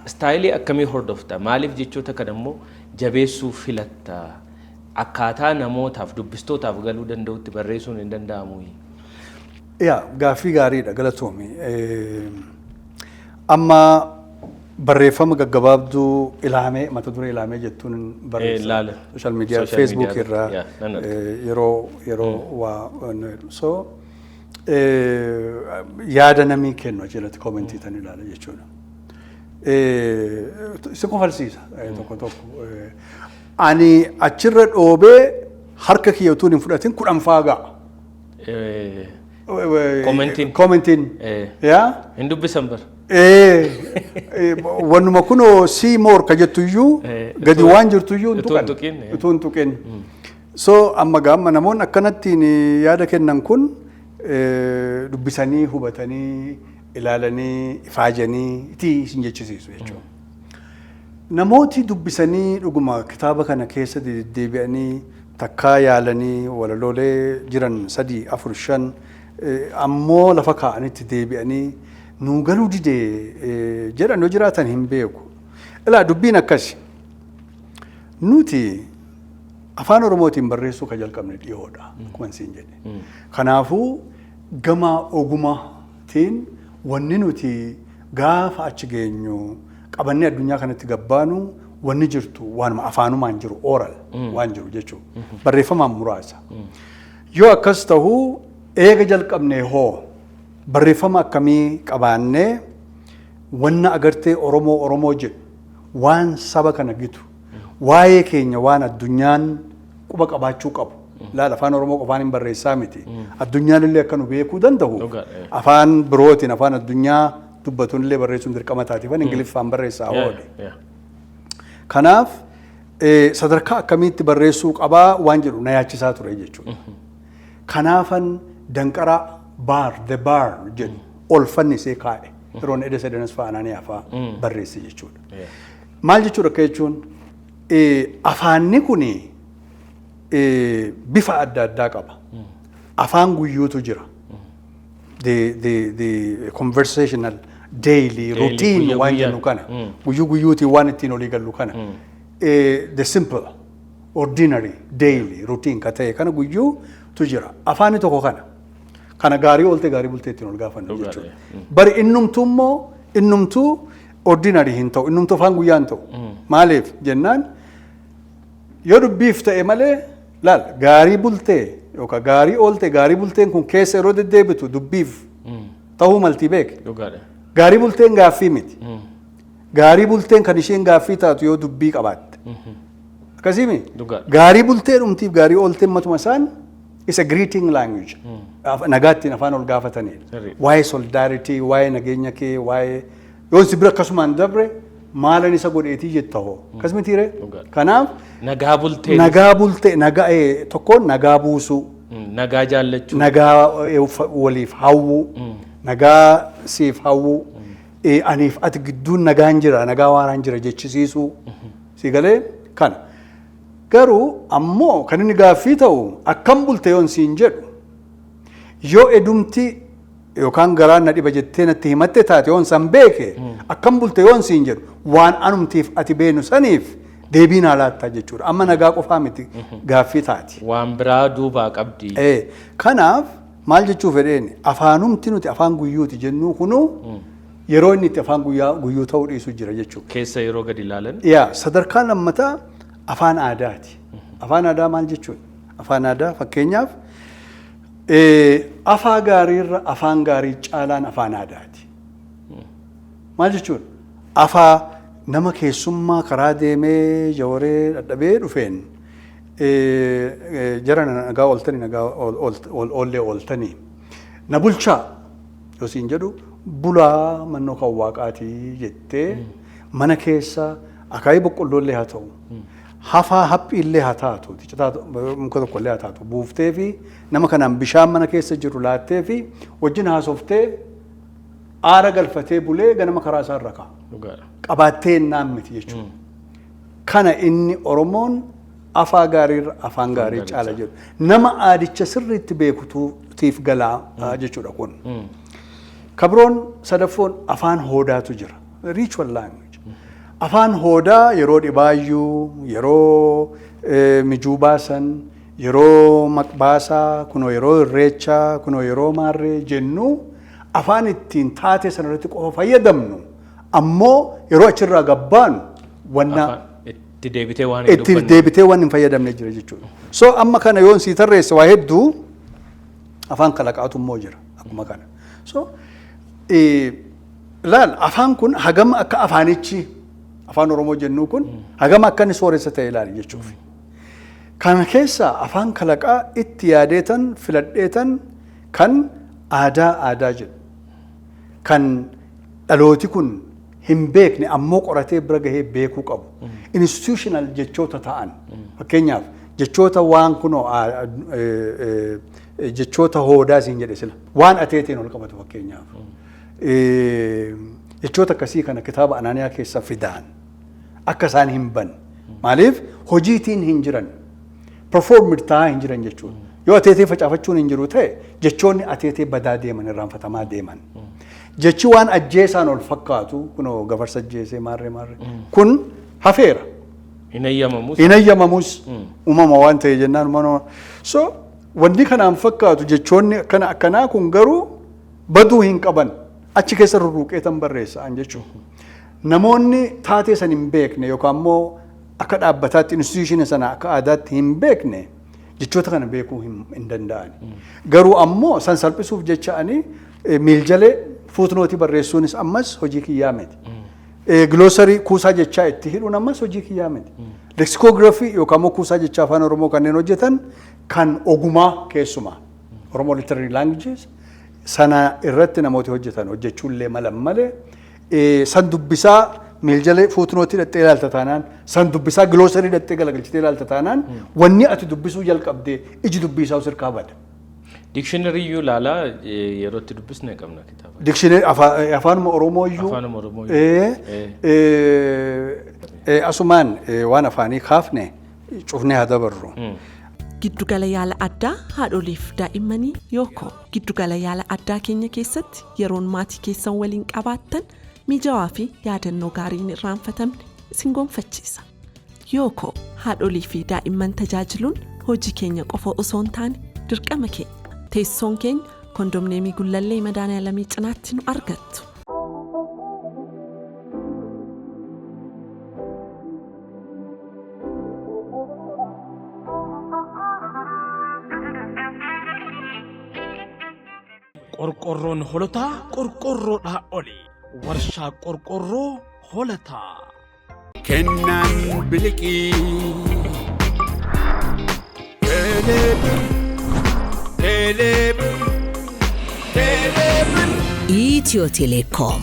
Istaayilii akkamii hordofta? Maaliif jechoota kana immoo jabeessuu filatta? Akkaataa namootaaf dubbistootaaf galuu danda'utti barreessuun hin danda'amu. Gaaffii gaariidha galatoomi. Amma barreeffama gaggabaabduu ilaamee mata duree ilaamee jettuun barreessa social media Facebook irraa yeroo waa so yaada namii kennu jalatti koomentii tan ilaala jechuudha. Si kofalsiisa tokko ani achirra dhoobee harka kiyyatuun hin fudhatin kudhan faagaa. Koomentiin. Hin dubbisan bar. Wannuma kunoo sii moor ka jettuyyuu gadi waan jirtuyyuu utuu hin tuqin. So amma gaamma namoonni akkanattiin yaada kennan kun dubbisanii hubatanii ilaalanii ifaajanii itti isin jechisiisu jechuudha. Namooti dubbisanii dhuguma kitaaba kana keessa deebi'anii takkaa yaalanii walaloolee jiran 3, 4, 5 ammoo lafa kaa'anitti deebi'anii nuu galuu didee jedhan yoo jiraatan hin beeku. Ilaa dubbiin akkasi nuti afaan Oromootiin barreessuu ka jalqabne dhiyoodha akkuma siin jedhe. Kanaafuu gama ogumaatiin wanni nuti gaafa achi geenyu qabannee addunyaa kanatti gabbaanu wanni jirtu waanuma afaanumaan jiru oral waan jiru jechuudha. Barreeffamaan muraasa. Yoo akkas ta'uu eega jalqabnee hoo barreeffama akkamii qabaannee wanna agartee Oromoo jedhu waan saba kana gitu waa'ee keenya waan addunyaan quba qabaachuu qabu. Laala afaan Oromoo qofaan hin barreessaa miti. Addunyaan illee akka nu beekuu danda'u. Afaan birootiin afaan addunyaa dubbatuun illee barreessuun dirqama taatiifan Ingiliffaan barreessaa oole. Kanaaf sadarkaa akkamiitti barreessuu qabaa waan jedhu na yaachisaa ture jechuudha. Kanaafan danqara the bar jedhu ol fannisee kaa'e. Yeroon edda sadanas fa'aananii afaa barreesse jechuudha. Maal jechuudha akka jechuun afaanni kuni bifa adda addaa qaba. Afaan guyyuutu jira. The conversational daily routine waan jennu kana guyyuutiin waan ittiin olii gallu kana the simple ordinary daily routine ka ta'e kana guyyuutu jira. Afaanni tokko kana gaarii oolte gaarii bultee ittiin ol gaafannu jechuudha. Bari innumtuu ordinary hin ta'u innumtuu afaan guyyaa hin ta'u. Maaliif jennaan yoo dubbiif ta'e malee laal gaarii bultee yookaan gaarii oolte gaarii bulteen kun keessa yeroo deddeebitu dubbiif ta'uu malti beek. Gaarii bulteen gaaffii miti. Gaarii bulteen kan isheen gaaffii taatu yoo dubbii qabaatte. Akkasimi gaarii bultee dhumtiif gaarii oolteen matuma isaan isa greeting language. Nagaattiin afaan ol gaafatanidha. Waa'ee solidarity, waa'ee nageenya kee, waa'ee yoon si bira akkasumaan dabre maalan isa godheetii jetta hoo. Akkasumitiire. Kanaaf nagaa bultee tokkoon nagaa buusuu. Nagaa jaallachuu. Nagaa waliif hawwuu. Nagaa siif hawwuu. Aniif ati gidduun nagaan jira nagaa waaraan jira jechisiisuu. Si galee kana. Garuu ammoo kan inni gaaffii ta'u akkam bulte yoon siin jedhu yoo edumti yookaan garaan na dhiba jettee natti himatte taate yoon san beeke akkam bulte yoon siin jedhu waan anumtiif ati beenu saniif deebiin haalaattaa jechuudha. Amma nagaa qofaa miti gaaffii taati. Waan biraa duubaa qabdi. Kanaaf maal jechuu fedheen afaanumti nuti afaan guyyuuti jennuu kunu yeroo inni itti afaan guyyuu ta'uu dhiisu jira jechuudha. Keessa yeroo gadi ilaalan. Sadarkaan lammataa afaan aadaati. Afaan aadaa maal jechuudha? Afaan aadaa fakkeenyaaf afaa gaariirra afaan gaarii caalaan afaan aadaati. Maal jechuudha? Afaa nama keessummaa karaa deemee jawaree dadhabee dhufeen jara nagaa ooltanii nagaa oollee ooltanii na bulchaa yoo siin jedhu bulaa mannoo kan waaqaatii jettee mana keessa akaayii boqqolloollee haa ta'u hafaa haphiillee haa taatu muka tokkollee haa taatu buuftee fi nama kanaan bishaan mana keessa jiru laattee fi wajjin haasoftee aara galfatee bulee ganama karaa isaa irra ka'a. Qabaattee naan miti jechuudha. Kana inni Oromoon afaa gaariirra afaan gaarii caala jedhu. Nama aadicha sirriitti beekuutiif galaa jechuudha kun. Kabroon sadaffoon afaan hoodaatu jira. Ritual language. Afaan hoodaa yeroo dhibaayyuu, yeroo mijuu baasan, yeroo maqbaasaa, kunoo yeroo irreechaa, kunoo yeroo maarree jennu afaan ittiin taate sanarratti qofa fayyadamnu. Ammoo yeroo achirraa gabbaanu wanna itti deebitee waan hin fayyadamne jira jechuudha. So amma kana yoon sii tarreesse waa hedduu afaan kalaqaatu immoo jira akkuma kana. So laal afaan kun hagama akka afaanichi afaan Oromoo jennu kun hagama akka inni sooressa ta'e ilaali jechuuf. Kana keessaa afaan kalaqaa itti yaadeetan filadheetan kan aadaa jedhu kan dhalooti kun hin beekne ammoo qoratee bira gahee beekuu qabu. Institutional jechoota ta'an fakkeenyaaf jechoota waan kunoo jechoota hoodaa siin jedhe sila waan ateetiin ol qabatu fakkeenyaaf. Jechoota akkasii kana kitaaba Anaaniyaa keessa fidaan akka isaan hin ban maaliif hojiitiin hin jiran performid ta'aa hin jiran jechuudha. Yoo ateetee facaafachuun hin jiru ta'e jechoonni ateetee badaa deeman irraanfatamaa deeman. Jechi waan ajjeesaan ol fakkaatu kunoo gafarsa ajjeesee maarree kun hafeera. Hin ayyamamus uumama waan ta'e jennaan uumama. So wanni kanaan fakkaatu jechoonni akkanaa kun garuu baduu hin qaban achi keessa rurruuqeetan barreessa'an jechuudha. Namoonni taatee san hin beekne yookaan immoo akka dhaabbataatti institution sana akka aadaatti hin beekne jechoota kana beekuu hin danda'an. Garuu ammoo san salphisuuf jecha'anii miiljalee fuutnootii barreessuunis ammas hojii kiyyaa miti. Glossarii kuusaa jechaa itti hidhuun ammas hojii kiyyaa miti. Lexicography yookaan immoo kuusaa jechaa afaan Oromoo kanneen hojjetan kan ogumaa keessumaa Oromoo literary languages sana irratti namooti hojjetan hojjechuullee malan malee san dubbisaa miiljalee fuutnootii dhattee ilaalta taanaan san dubbisaa glossarii dhattee galagalchitee ilaalta taanaan wanni ati dubbisuu jalqabdee iji dubbisaa sirkaa bada. Dictionary iyyuu laalaa yeroo itti dubbisne qabna kitaaba. Dictionary afaanuma Oromoo iyyuu. Afaanuma Oromoo iyyuu. Asumaan waan afaanii kaafne cufnee haa dabarru. Giddugala yaala addaa haadholiif daa'immanii yookoo giddugala yaala addaa keenya keessatti yeroon maatii keessan waliin qabaattan mijaawaa fi yaadannoo gaariin irraanfatamne isin gonfachiisa. Yookoo haadholii fi daa'imman tajaajiluun hojii keenya qofa osoo hin taane dirqama keenya. Teessoon keenya kondomneemii Gullallee Madaaniyaalamii cinaatti nu argattu. Qorqorroon holotaa qorqorroodhaa oli warshaa qorqorroo holataa. Kennaan biliqii Itiyoo Telekoom.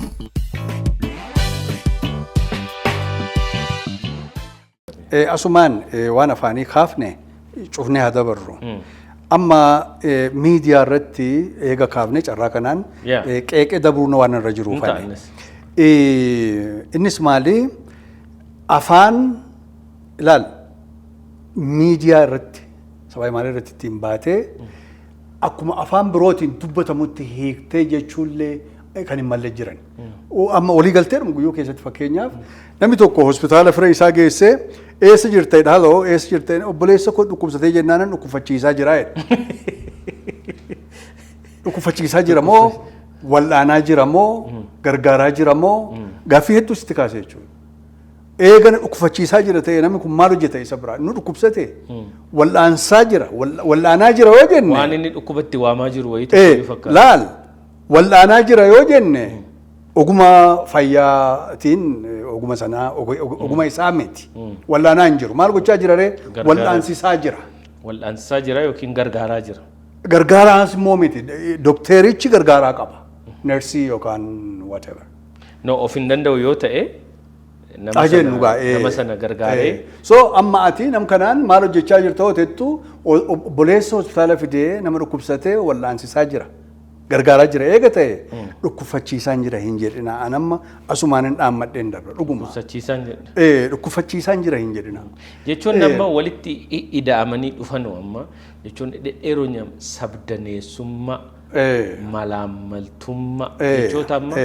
Asumaan waan afaanii kaafne cufnee haa dabarru. Amma miidiyaa irratti eega kaafne carraa kanaan qeeqee dabruun waan irra jiru fane. Innis maali afaan ilaal miidiyaa irratti sabaa maalii irratti ittiin baatee akkuma afaan birootiin dubbatamutti hiiktee jechuullee kan hin malle jiran. Amma walii galteedhuma guyyoo keessatti fakkeenyaaf namni tokko hospitaala fira isaa geessee eessa jirtee dhaaloo eessa jirtee obboleessa koo dhukkubsatee jennaan dhukkufachiisaa jira jedha. Dhukkufachiisaa jira moo wal'aanaa jira moo gargaaraa jira moo gaaffii hedduu sitti kaasee jechuudha. Eegana dhukkufachiisaa jira ta'e namni kun maal hojjeta isa biraa nu dhukkubsate wal'aansaa jira wal'aanaa jira yoo jenne waan inni dhukkubatti waamaa jiru wayii tokko fakkaata. Laal wal'aanaa jira yoo jenne oguma fayyaatiin oguma sanaa oguma isaa miti wal'aanaa hin jiru maal gochaa jira ree wal'aansisaa jira. Wal'aansisaa jira yookiin gargaaraa jira. Gargaaraas immoo miti dokterichi gargaaraa qaba nersii yookaan whatever. No of hin danda'u yoo ta'e nama sana gargaaree. So amma ati nam kanaan maal hojjechaa jirta yoo ta'ettu obboleessa hospitaala fidee nama dhukkubsatee wal'aansisaa jira. Gargaaraa jira eega ta'e dhukkufachiisaan jira hin jedhina anamma asumaan hin dhaammadheen darba dhuguma. Dhukkufachiisaan jedha. Dhukkufachiisaan jira hin jedhina. Jechuun nama walitti ida'amanii dhufanu amma jechuun dhedheeroo sabdaneessummaa malaammaltummaa jechoota amma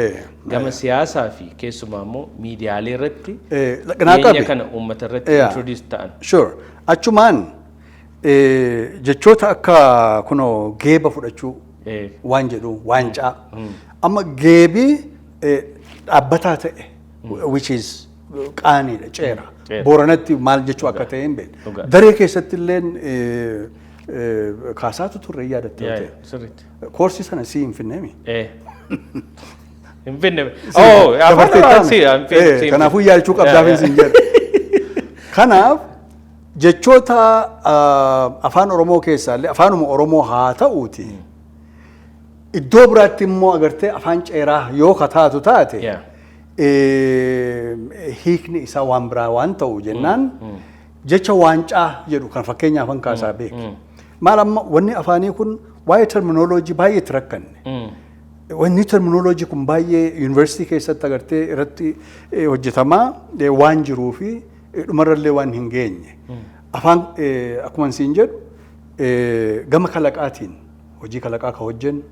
gama siyaasaa fi keessumaa immoo miidiyaalee irratti dhiyeenya kana uummata irratti introduce ta'an. Sure. Achumaan jechoota akka kunoo geeba fudhachuu waan jedhu waancaa amma geebii dhaabbataa ta'e which is qaaniidha ceera booranatti maal jechuu akka ta'e hin beekne daree keessatti illeen kaasaatu turre yaadattee ta'e koorsii sana si hin finneemi. Hin finneemi. Kanaafuu yaadachuu qabdaaf hin jedhu. Kanaaf jechoota afaan Oromoo keessaallee afaanuma Oromoo haa ta'uuti. Iddoo biraatti immoo agartee afaan ceeraa yoo kataatu taate hiikni isaa waan biraa waan ta'u jennaan jecha waancaa jedhu kan fakkeenyaaf kan kaasaa beeku. Maal amma wanni afaanii kun waa'ee terminoloojii baay'ee itti rakkanne. Wanni terminoloojii kun baay'ee yuunivarsiitii keessatti agartee irratti hojjetamaa waan jiruu fi dhumarrallee waan hin geenye. Afaan akkuma siin jedhu gama kalaqaatiin hojii kalaqaa ka hojjennu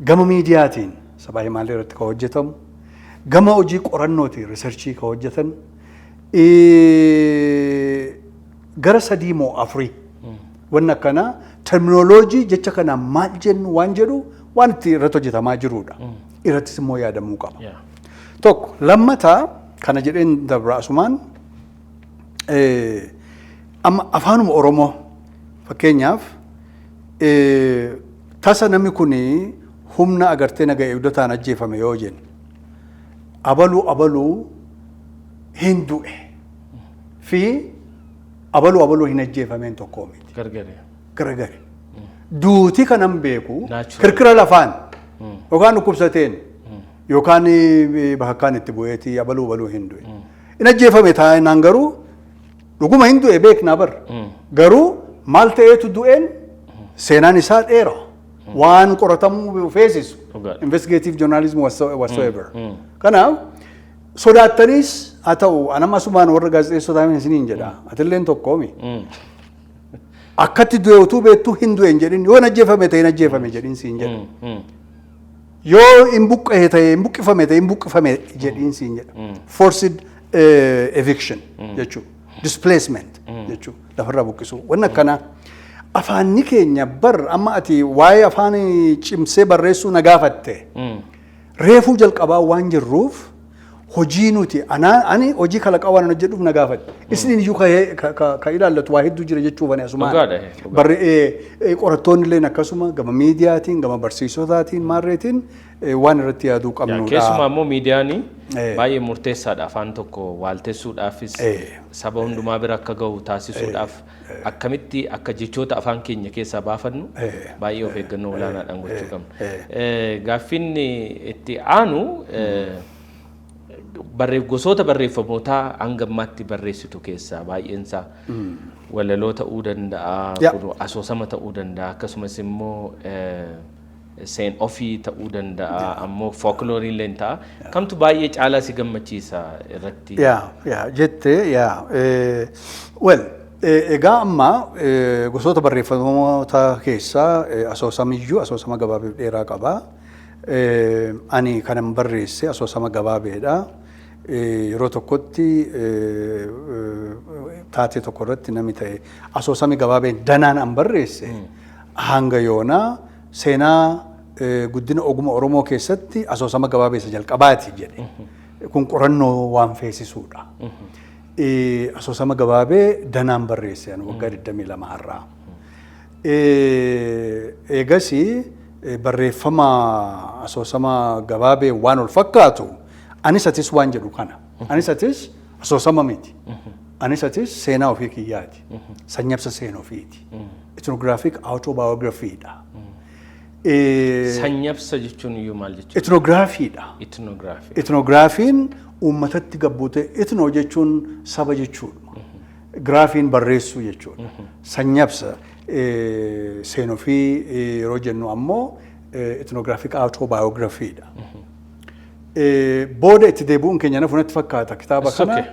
gama miidiyaatiin sabaa himaalee irratti ka hojjetamu gama hojii qorannootiin riisarchii ka hojjetan gara sadii moo afurii wanni akkanaa terminoloojii jecha kanaa maal jennu waan jedhu waan itti irratti hojjetamaa jirudha. Irrattis immoo yaadamuu qaba. Tokko lammataa kana jedheen dabra asumaan amma afaanuma Oromoo fakkeenyaaf tasa namni kuni humna agartee naga eegdotaan ajjeefame yoo jennu abaluu hin du'e fi abaluu hin ajjeefameen tokko miti. Gargare. Duuti kanan beeku kirkira lafaan yookaan dhukkubsateen yookaan bakakkaan itti bu'eeti abaluu hin du'e. In ajjeefame taa'inaan garuu dhuguma hin du'e beeknaa bar. Garuu maal ta'eetu du'een seenaan isaa dheera. Waan qoratamuu feesisu investigative journalism whatsoever. Kanaaf sodaattaniis haa ta'u anama asumaan warra gaazexeessotaa isiniin jedha atilleen tokkoomi. Akkatti du'e utuu beektuu hin du'e hin jedhin yoo hin ajjeefame ta'e hin ajjeefame jedhin siin jedha. Yoo hin buqqa'e ta'e hin buqqifame ta'e hin buqqifame jedhin siin jedha. Forced eviction jechuudha. Displacement jechuudha. Lafarraa buqqisuu. Wanni akkanaa afaanni keenya bar amma ati waa'ee afaan cimsee barreessuu na gaafatte. Reefuu jalqabaa waan jirruuf hojii nuti ani hojii kalaqaa waan hojjedhuuf na gaafadhe. Isiniin iyyuu ka ilaallatu waa hedduu jira jechuu bane asumaan. Qorattoonni illee akkasuma gama miidiyaatiin gama barsiisotaatiin maarreetiin waan irratti yaaduu qabnudha. Keessumaa immoo miidiyaan baay'ee murteessaadha afaan tokko waaltessuudhaafis saba hundumaa bira akka gahu taasisuudhaaf akkamitti akka jechoota afaan keenya keessaa baafannu baay'ee of eeggannoo olaanaadhaan gochuu qabna. Gaaffiin itti aanu gosoota barreeffamootaa hangammaatti barreessitu keessaa baay'eensaa walaloo ta'uu danda'a, asoosama ta'uu danda'a, akkasumas immoo seen ofii ta'uu danda'a, ammoo folkloorii illee ta'a. Kamtu baay'ee caalaa si gammachiisa irratti? Jette well Egaa amma gosoota barreeffamoota keessaa asoosamiyyuu asoosama gabaabee dheeraa qaba. Ani kanan barreesse asoosama gabaabeedha. Yeroo tokkotti taatee tokko irratti namni ta'e asoosami gabaabeen danaan an barreesse hanga yoonaa seenaa guddina oguma Oromoo keessatti asoosama gabaabee isa jalqabaati jedhe. Kun qorannoo waan feesisuudha. Asoosama gabaabee danaan barreesse waggaa 22 har'aa. Eegasi barreeffama asoosama gabaabee waan ol fakkaatu anis atis waan jedhu kana. Anis atis asoosama miti. Anis atis seenaa ofii kiyyaati. Sanyabsa seenaa ofiiti. Ethnographic autobiography-dha. Sanyabsa jechuun iyyuu maal jechuudha? Ethnography-dha. Ethnographiin uummatatti gabbuute ethnoo jechuun saba jechuudha. Graafiin barreessuu jechuudha. Sanyabsa seenaa ofii yeroo jennu ammoo ethnographic autobiography-dha. Booda itti deebi'uun keenya na funatti fakkaata kitaaba kana.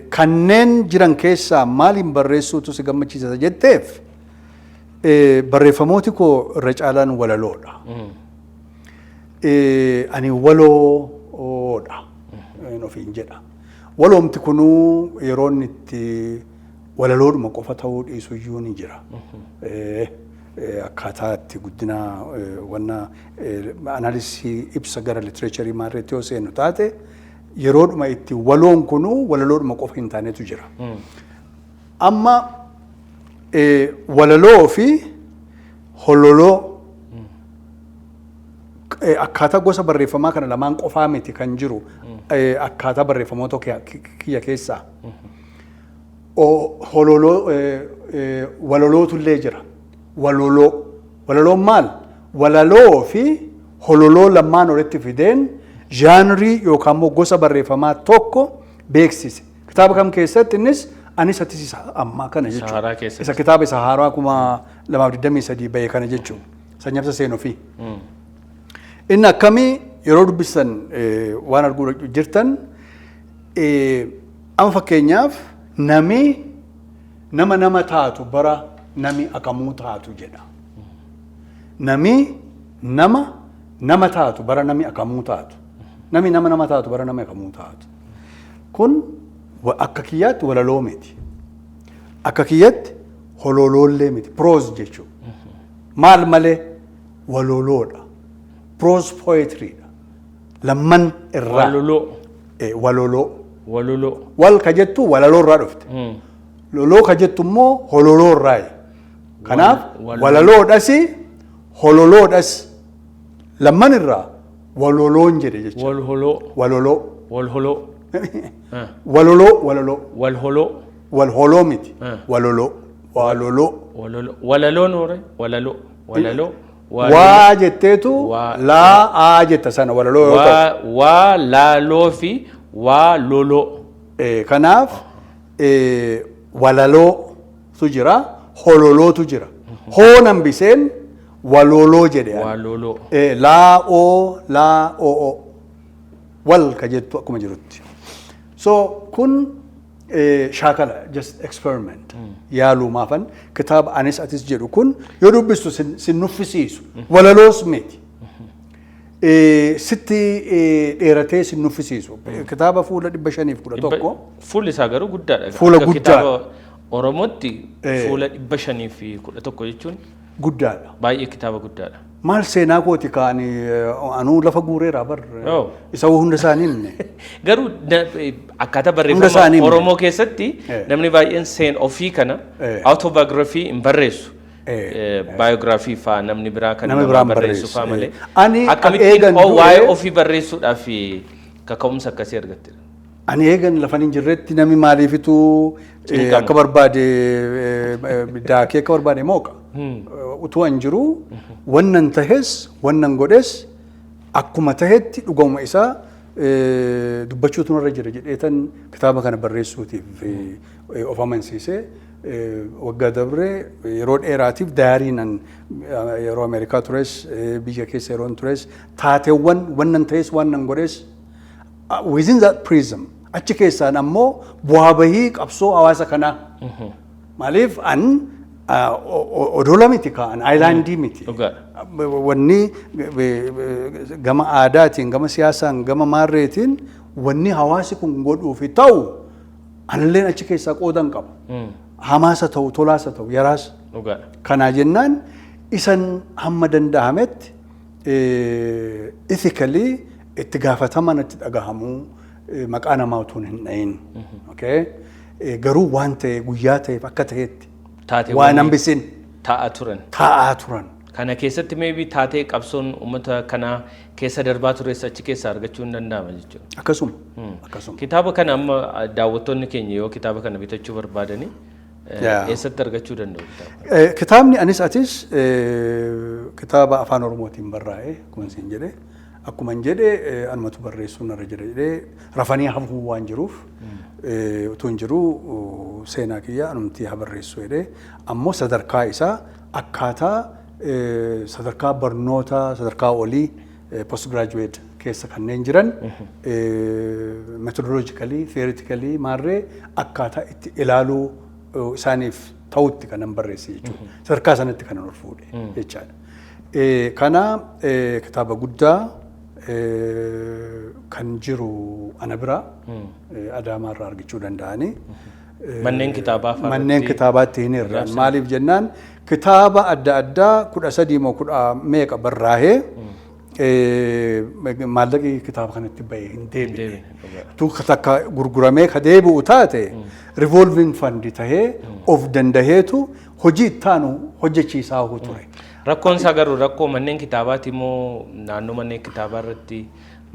Kanneen jiran keessaa maaliin barreessuutu si gammachiisa jetteef barreeffamooti koo irra caalaan walaloodha. Ani waloodha ofiin jedha. Waloomti kunuu yeroo inni itti walaloodhuma qofa ta'uu dhiisu iyyuu ni jira. Akkaataa itti guddina wanna analysis ibsa gara literature maarreetti yoo seenu taate yeroodhuma itti waloon kunuu walaloodhuma qofa hin taanetu jira. Amma walaloo fi hololoo akkaataa gosa barreeffamaa kana lamaan qofaa miti kan jiru akkaataa barreeffamoota kiyya keessaa. Hololoo walalootu jira. Walaloon maal? Walaloo fi hololoo lamaan walitti fideen jaanrii yookaan immoo gosa barreeffamaa tokko beeksise. Kitaaba kam keessatti innis anis atis isa ammaa kana jechuudha. Isa kitaaba isa haaraa 2023 bahe kana jechuudha. Sanyabsa seenaa ofii. Inni akkamii yeroo dubbisan waan arguu jirtan amma fakkeenyaaf nama taatu bara nami akamuu taatu jedha. Nami nama taatu bara nami akamuu taatu. Nami nama taatu bara nami akamuu taatu. Kun akka kiyyaatti walaloo miti. Akka kiyyaatti hololoollee miti. Prose jechuudha. Maal malee waloloodha. Prose poetry-dha. Lamman irraa. Waloloo. Wal ka jettu walaloo irraa dhufte. Loloo ka jettu immoo hololoo irraa. Kanaaf walaloodhas hololoodhas lamman irraa waloloon jedhe jechuudha. Walholoo miti. Waloloo. Waa jetteetu laa jetta sana walaloo yoo ta'u. Waa laaloo fi waa loloo. Kanaaf walalootu jira. Hololootu jira. Hoonan biseen waloloo jedhe. Laa oo wal ka jettu akkuma jirutti. So kun shaakala just experiment yaaluu maafan kitaaba anis atis jedhu kun yoo dubbistu sin nuffisiisu walaloos miti. Sitti dheeratee sin nuffisiisu kitaaba fuula 511. Fuulli isaa garuu guddaadha. Fuula guddaa. Oromootti fuula 511 jechuun guddaadha. Baay'ee kitaaba guddaadha. Maal seenaa kooti kaanii anuu lafa guureera bar isa hunda isaanii garuu akkaataa barreeffama Oromoo keessatti namni baay'een seenaa ofii kana autobiography hin barreessu. Biography faa namni biraa kan nama barreessu faa malee akkamittiin waa'ee ofii barreessuudhaaf kaka'umsa akkasii argatte. Ani eegan lafan hin jirretti namni maaliifitu akka barbaade daakee akka barbaade mooqa. Utuu an jiru wannan tahes wannan godhes akkuma tahetti dhuguma isaa dubbachuutu narra jira jedheetan kitaaba kana barreessuutiif of amansiisee waggaa dabree yeroo dheeraatiif daayariinan yeroo Ameerikaa tures biyya keessa yeroon tures taateewwan wannan tahes wannan godhes within that prism Achi keessaan ammoo bu'aa bahii qabsoo hawaasa kanaa. Maaliif an odola miti ka'an aayilaandii miti. Wanni gama aadaatiin, gama siyaasaan, gama maarreetiin wanni hawaasi kun godhuufi ta'u analleen achi keessaa qoodan qaba. Hamaasa ta'u, tolaasa ta'u, yaraas. Kanaa jennaan isan hamma danda'ametti ethically itti gaafataman itti dhagahamuu maqaa namaa utuu hin dhayin. Garuu waan ta'e guyyaa ta'eef akka ta'etti waan hambisin taa'aa turan. Kana keessatti maybe taatee qabsoon uummata kanaa keessa darbaa tures achi keessa argachuu hin danda'ama jechuudha. Akkasuma. Kitaaba kana amma daawwattoonni keenya yoo kitaaba kana bitachuu barbaadanii eessatti argachuu danda'u kitaaba? Kitaabni anis atis kitaaba afaan Oromootiin barraa'e akkuma hin jedhe anumatu barreessuu narra jira jedhee rafanii hafuu waan jiruuf utuu hin jiru seenaa kiyya anumti haa barreessu jedhee ammoo sadarkaa isaa akkaataa sadarkaa barnoota sadarkaa olii postgraduate keessa kanneen jiran methodologically theoretically maarree akkaataa itti ilaaluu isaaniif ta'utti kanan barreesse jechuudha. Sadarkaa sanatti kanan ol fuudhe jechaadha. Kana kitaaba guddaa kan jiru ana bira Adaamaa irraa argachuu danda'anii. Manneen kitaabaatti hin irraan maaliif jennaan kitaaba adda addaa 13 moo 10 meeqa barraa'ee maallaqi kitaaba kanatti bahee hin deebi'e. Takka gurguramee ka deebi'u taate revolving fund tahee of dandaheetu hojii ittaanu hojjechiisaa ture. Rakkoon isaa garuu rakkoo manneen kitaabaati moo naannoo manneen kitaabaa irratti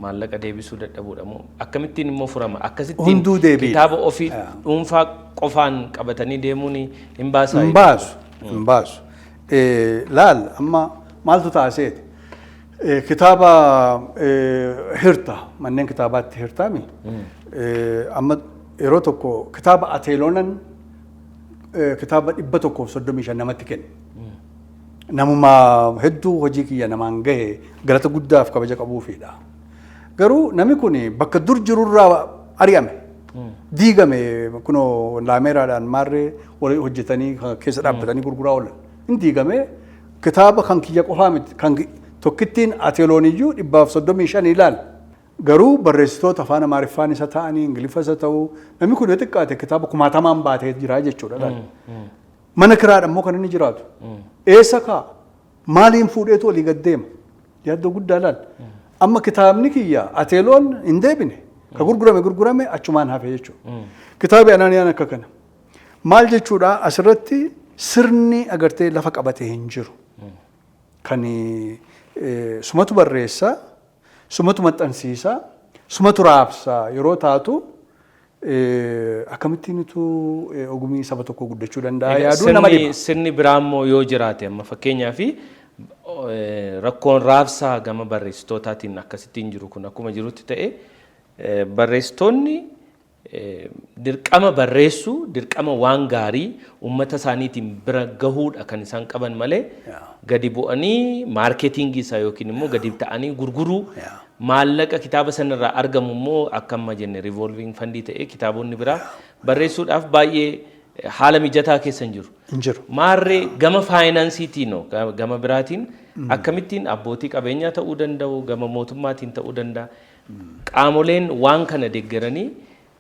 maallaqa deebisuu dadhabuudha moo akkamittiin immoo furama akkasittiin kitaaba ofii dhuunfaa qofaan qabatanii deemuun hin baasu. Laal amma maaltu taaseeti kitaaba hirta manneen kitaabaatti hirtaami amma yeroo tokko kitaaba Ateeloonan kitaaba 135 namatti kenne. Namuma hedduu hojii kiyya namaan gahe galata guddaaf kabaja qabuufidha. Garuu namni kun bakka dur jirurraa ari'ame diigame kunoo laameeraadhaan maarree walii hojjetanii keessa dhaabbatanii gurguraa oolan. Hin diigame kitaaba kan kiyya qofaa miti kan tokkittiin Ateelooniyyuu 135 ilaal. Garuu barreessitoota afaan Amaariffaan isa ta'anii Ingiliffa isa ta'uu namni kun xiqqaate kitaaba 1000 baatee jira jechuudha. Mana kiraadha immoo kan inni jiraatu. Eessa kaa maaliin fuudheetu olii gad deema yaaddoo guddaa laal. Amma kitaabni kiyya Ateeloon hin deebine ka gurgurame achumaan hafe jechuudha. Kitaabi Anaaniyaan akka kana maal jechuudha asirratti sirni agartee lafa qabatee hin jiru. Kan sumatu barreessa, sumatu maxxansiisa, sumatu raabsa yeroo taatu akkamittiinitu ogumii saba tokko guddachuu danda'a yaaduu nama dhiba. Sirni biraa immoo yoo jiraate amma fakkeenyaaf rakkoon raabsaa gama barreessitootaatiin akkasittiin jiru kun akkuma jirutti ta'e barreessitoonni dirqama barreessuu dirqama waan gaarii uummata isaaniitiin bira gahuudha kan isaan qaban malee gadi bu'anii maarkeetingii isaa yookiin immoo gadi ta'anii gurguruu maallaqa kitaaba sanarraa argamu immoo akka amma jenne revolving fundii ta'ee kitaabonni biraa barreessuudhaaf baay'ee haala mijataa keessa hin jiru. Maarree gama faayinaansiitiin gama biraatiin akkamittiin abbootii qabeenyaa ta'uu danda'u gama mootummaatiin ta'uu danda'a. Qaamoleen waan kana deeggaranii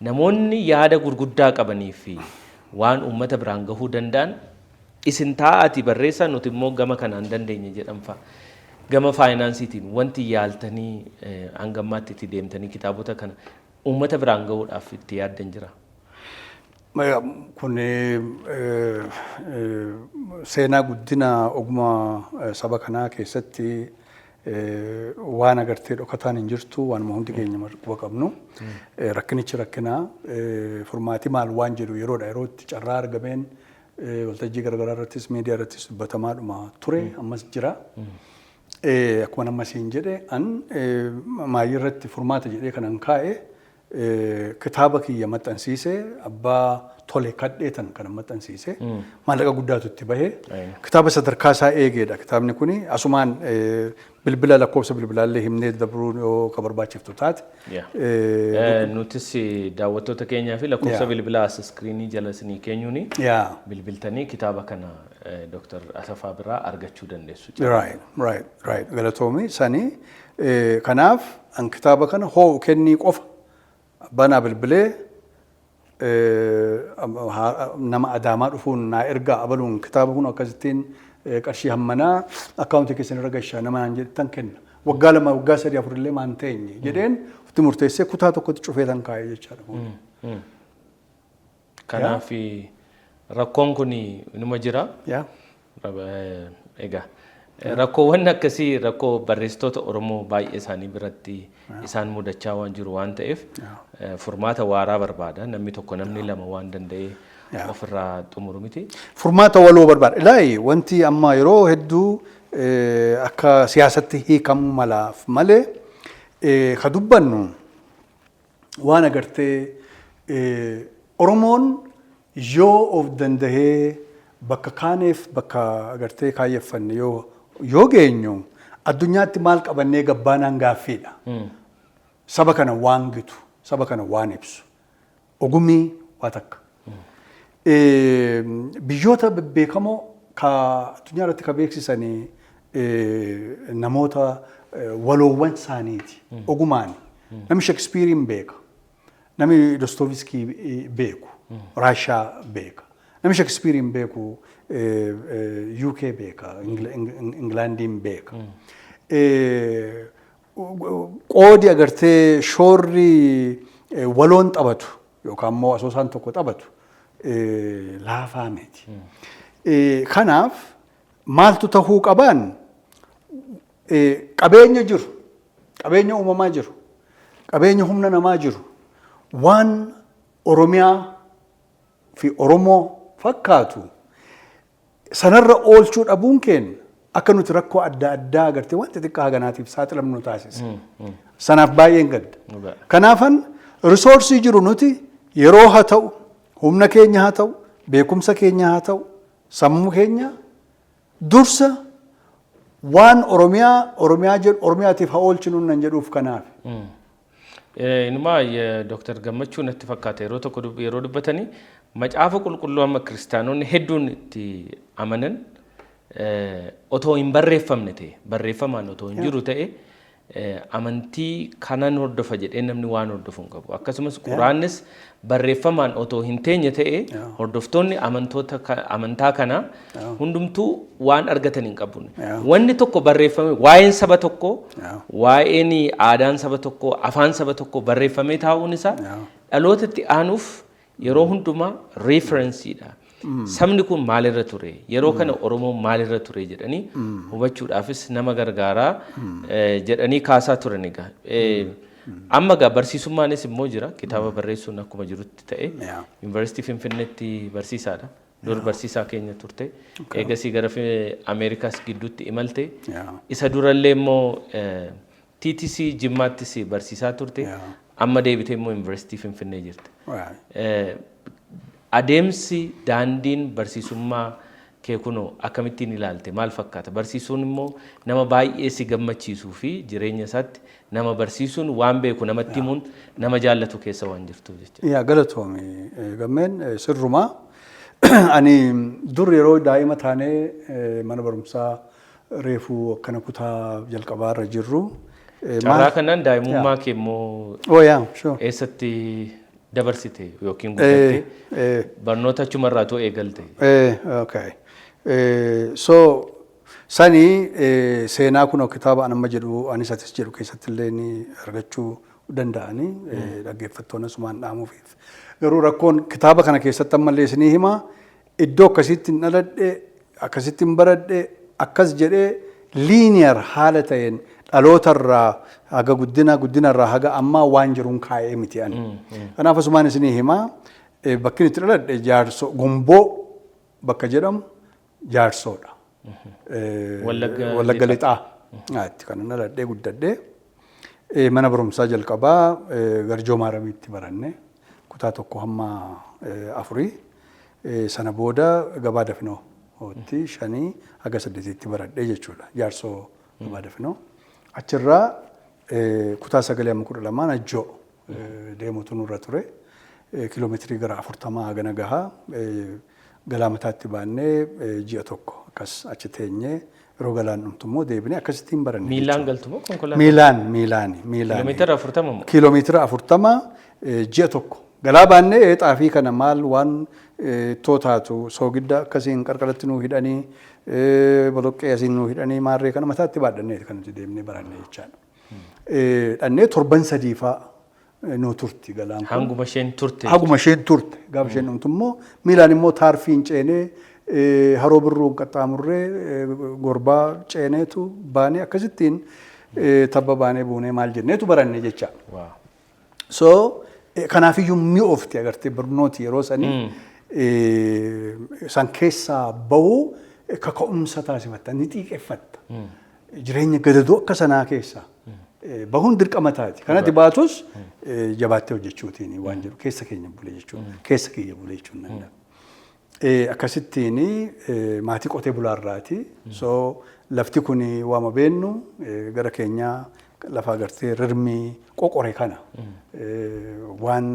namoonni yaada gurguddaa qabanii fi waan uummata biraan gahuu danda'an isin taa'aati barreessaa nuti immoo gama kanaan dandeenye jedhamfa. Gama faayinaansiitiin wanti yaaltanii hangammaatti itti deemtanii kitaabota kana uummata biraan gahuudhaaf itti yaaddan jira. Kun seenaa guddina ogummaa saba kanaa keessatti waan agartee dhokataan hin jirtu waanuma hundi keenya quba qabnu rakkinichi rakkinaa furmaatii maal waan jedhu yeroodha yerootti carraa argameen waltajjii garaagaraa irrattis miidiyaa irrattis dubbatamaadhuma ture ammas jira. Akkuma nammas hin jedhe an maayii irratti furmaata jedhee kanan kaa'e kitaaba kiyya maxxansiisee abbaa tole kadheetan kana maxxansiisee maallaqa guddaatu itti bahee kitaaba sadarkaa isaa eegeedha. Kitaabni kuni asumaan bilbila lakkoofsa bilbilaallee himnee dabruu yoo ka barbaachiftu taate. Nutis daawwattoota keenyaa fi lakkoofsa bilbilaa as iskiriinii jala isinii keenyuuni bilbiltanii kitaaba kana Dr. Asafaa biraa argachuu dandeessu. Right. Galatoomi sanii kanaaf an kitaaba kana hoo kennii qofa banaa bilbilee nama adaamaa dhufuun naa ergaa abaluun kitaaba kun akkasittiin qarshii hammanaa akkaawuntii keessan irra gashaa nama naan jedhan kenna. Waggaa 2 waggaa 3 4 illee maan teenye jedheen itti murteessee kutaa tokkotti cufee tan kaa'ee jechaadha. Kanaaf rakkoon kun inuma jira. Egaa rakkoowwan akkasii rakkoo barreessitoota Oromoo baay'ee isaanii biratti isaan mudachaa waan jiru waan ta'eef furmaata waaraa barbaada. Namni tokko namni lama waan danda'e ofirraa xumuru miti. Furmaata waloo barbaada. Ilaahi wanti amma yeroo hedduu akka siyaasatti hiikamu malaaf malee ka dubbannu waan agartee Oromoon yoo of dandahee bakka kaaneef bakka agartee kaayyeffanne yoo geenyu addunyaatti maal qabannee gabbaanaan gaaffiidha. Saba kana waan gitu, saba kana waan ibsu. Ogumii waa takka. Biyyoota beekamoo ka addunyaa irratti ka beeksisanii namoota waloowwan isaaniiti. Ogumaani. Namni Shakespearein beeka. Namni Dostoevskii beeku. Raashaa beeka. Namni Shakespearein beeku UK beeka, Englandiin beeka. Qoodi agartee shoorri waloon taphatu yookaan immoo asoosaan tokko taphatu laafaa miti. Kanaaf maaltu tahuu qabaan qabeenya jiru, qabeenya uumamaa jiru, qabeenya humna namaa jiru waan Oromiyaa fi Oromoo fakkaatu sanarra oolchuu dhabuun keenya akka nuti rakkoo adda addaa agartee wanti xiqqaa haganaatiif saaxilamnu taasisa. Sanaaf baay'een gadda. Kanaafan risoorsii jiru nuti yeroo haa ta'u, humna keenya haa ta'u, beekumsa keenya haa ta'u, sammuu keenya dursa waan Oromiyaatiif haa oolchinu nan jedhuuf kanaaf. Inuma Dr. Gammachuu natti fakkaata yeroo tokko yeroo dubbatanii macaafa qulqulluu amma kiristaanonni hedduun itti amanan otoo hin barreeffamne ta'e barreeffamaan otoo hin jiru ta'e amantii kanan hordofa jedhee namni waan hordofu hin qabu. Akkasumas Quraannis barreeffamaan otoo hin teenye ta'e hordoftoonni amantaa kana hundumtuu waan argatan hin qabu. Wanni tokko barreeffame waa'een saba tokko, waa'een aadaan saba tokko, afaan saba tokko barreeffamee taa'uun isaa dhalootatti aanuuf yeroo hundumaa referensiidha. Sabni kun maalirra ture yeroo kana Oromoon maalirra ture jedhanii hubachuudhaafis nama gargaaraa jedhanii kaasaa turan egaa. Amma gaa barsiisummaanis immoo jira kitaaba barreessuun akkuma jirutti ta'e Yuunivarsiitii Finfinneetti barsiisaadha. Dur barsiisaa keenya turte eegasii gara Ameerikaas gidduutti imalte isa durallee immoo TTC Jimmaattis barsiisaa turte amma deebitee immoo Yuunivarsiitii Finfinnee jirte. Adeemsi daandiin barsiisummaa kee kunoo akkamittiin ilaalte maal fakkaata? Barsiisuun immoo nama baay'ee si gammachiisuu fi jireenya isaatti nama barsiisuun waan beeku namatti himuun nama jaallatu keessa waan jirtuuf jechuudha. Galatoomi gammeen sirrumaa ani dur yeroo daa'ima taanee mana barumsaa reefuu akkana kutaa jalqabaarra jirru. Carraa kanaan daa'imummaa kee immoo eessatti dabarsite yookiin guddatte barnoota achumarraa too eegalte. So sanii seenaa kun kitaaba anamma jedhu anis atis jedhu keessatti illee ni argachuu danda'anii dhaggeeffattoonni asumaan dhaamuufiif. Garuu rakkoon kitaaba kana keessatti ammallee isinii himaa iddoo akkasittiin dhaladhe akkasittiin baradhe akkas jedhee liiniyar haala ta'een dhalootarraa haga guddinarraa haga ammaa waan jiruun kaa'ee miti ani. Kanaaf asumaan isinii himaa bakki itti dhaladhe jaarso Gomboo bakka jedhamu jaarsoodha. Wallagga Lixaa. Itti kan dhaladhee guddadhee Mana barumsaa jalqabaa Garjoo Maaramiitti baranne kutaa tokko hamma 4 sana booda Gabaa Dafinootti 5 haga 8tti baradhee jechuudha. Jaarsoo Gabaa Dafinoo. Achirraa kutaa 9 amma 12 Najjoo deemuutu nurra ture. Kiiloomeetirii gara 40 haga nagahaa Galaamataatti baannee ji'a tokko akkas achi teenyee yeroo galaan dhumtu immoo deebinee akkasittiin baranne. Miilaan galtu moo konkolaataa? Miilaan. Kiiloomeetira 40 moo? Kiiloomeetira 40 ji'a tokko. Galaa baannee xaafii kana maal waan tootaatu soogidda akkasiin qarqaratti nuu hidhanii boloqqee asiin nuu hidhanii maarree kana mataatti baadhannee kan nuti deemnee baranne jechaadha. Dhannee torban 3 fa'aa nuu turti galaan kun. Hanguma isheen turte. Hanguma isheen turte. Gaafa isheen dhumtu immoo miilaan immoo taarfiin ceenee haroo birruun qaxxaamurree gorbaa ceeneetu baanee akkasittiin tabba baanee buunee maal jenneetu baranne jecha. So kanaafiyyuu mi'oofti agartee barnooti yeroo sanii san keessaa bahuu kaka'umsa taasifatta ni xiiqeffatta. Jireenya gadadoo akka sanaa keessaa bahuun dirqama taati. Kanatti baatus jabaattee hojjechuutiin waan jedhu keessa keenya bulee jechuudha. Keessa kiyya bulee jechuun danda'a. Akkasittiin maatii qotee bulaarraati. So lafti kun waama beennu gara keenyaa lafa agartee rirmii qoqore kana waan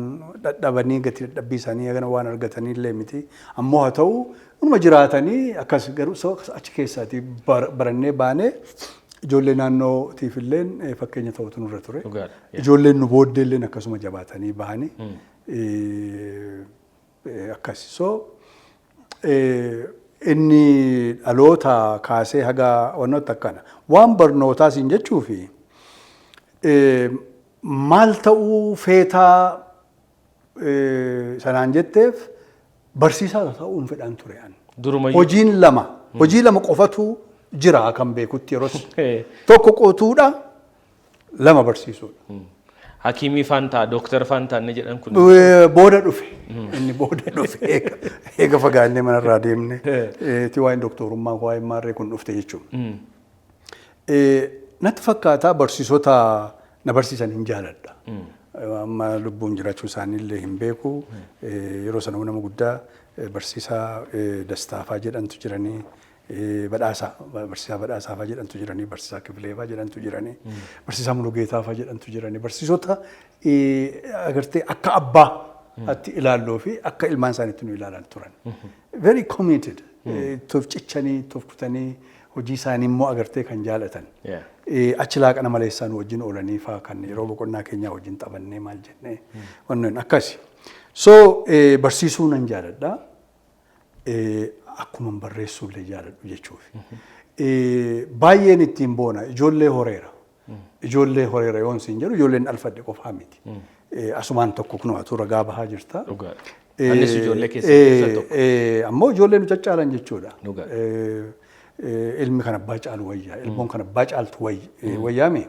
dadhabanii gatii dadhabbii isaanii hagana waan argatanii illee miti. Ammoo haa ta'u unuma jiraatanii akkas garuu achi keessaati barannee baanee ijoollee naannootiif illee fakkeenya ta'utu nurra ture. Ijoolleen nu booddee illee akkasuma jabaatanii bahanii akkasi. So inni dhaloota kaasee haga wannoota akkana waan barnootaa siin jechuu fi maal ta'uu feetaa sanaan jetteef barsiisaa ta'uun fedhan ture ani. Hojii lama qofatu jira kan beekutti yeroo tokko qotuudha 2 barsiisuudha. Hakimii Fantaa, Dooktar Fantaa inni jedhan kun. Booda dhufe. Inni booda dhufe. Eega fagaannee manarraa deemne. Waa'een dooktorummaa waa'een maarree kun dhufte jechuudha. Natti fakkaataa barsiisota na barsiisan hin jaaladha. Amma lubbuun jiraachuu isaaniillee hin beeku. Yeroo sana nama guddaa barsiisaa Dastaafaa jedhantu jiranii. Barsiisaa badhaasaafaa jedhantu jiranii, barsiisaa Kifileefaa jedhantu jiranii, barsiisaa Mulugeetaafaa jedhantu jiranii, barsiisota agartee akka abbaatti ilaalluu fi akka ilmaan isaaniitti nu ilaalan turan. Very committed. Toof cichanii, toof kutanii hojii isaanii immoo agartee kan jaalatan. Achi laaqana maleessaan wajjin oolanii fa'aa kan yeroo boqonnaa keenyaa wajjin taphannee maal jennee wannan akkasi. So barsiisuu nan jaaladha. Akkuma barreessuu illee jaaladhu jechuufi. Baay'een ittiin boona ijoollee horeera. Ijoollee horeera yoon siin jedhu ijoolleen alfadhe qofaa miti. Asumaan tokko kun waatu ragaa bahaa jirta. Annis ijoollee keessa tokko. Ammoo ijoollee nu caccaalan jechuudha. Ilmi kan abbaa caalu wayyaa, ilmoon kan abbaa caaltu wayyaame.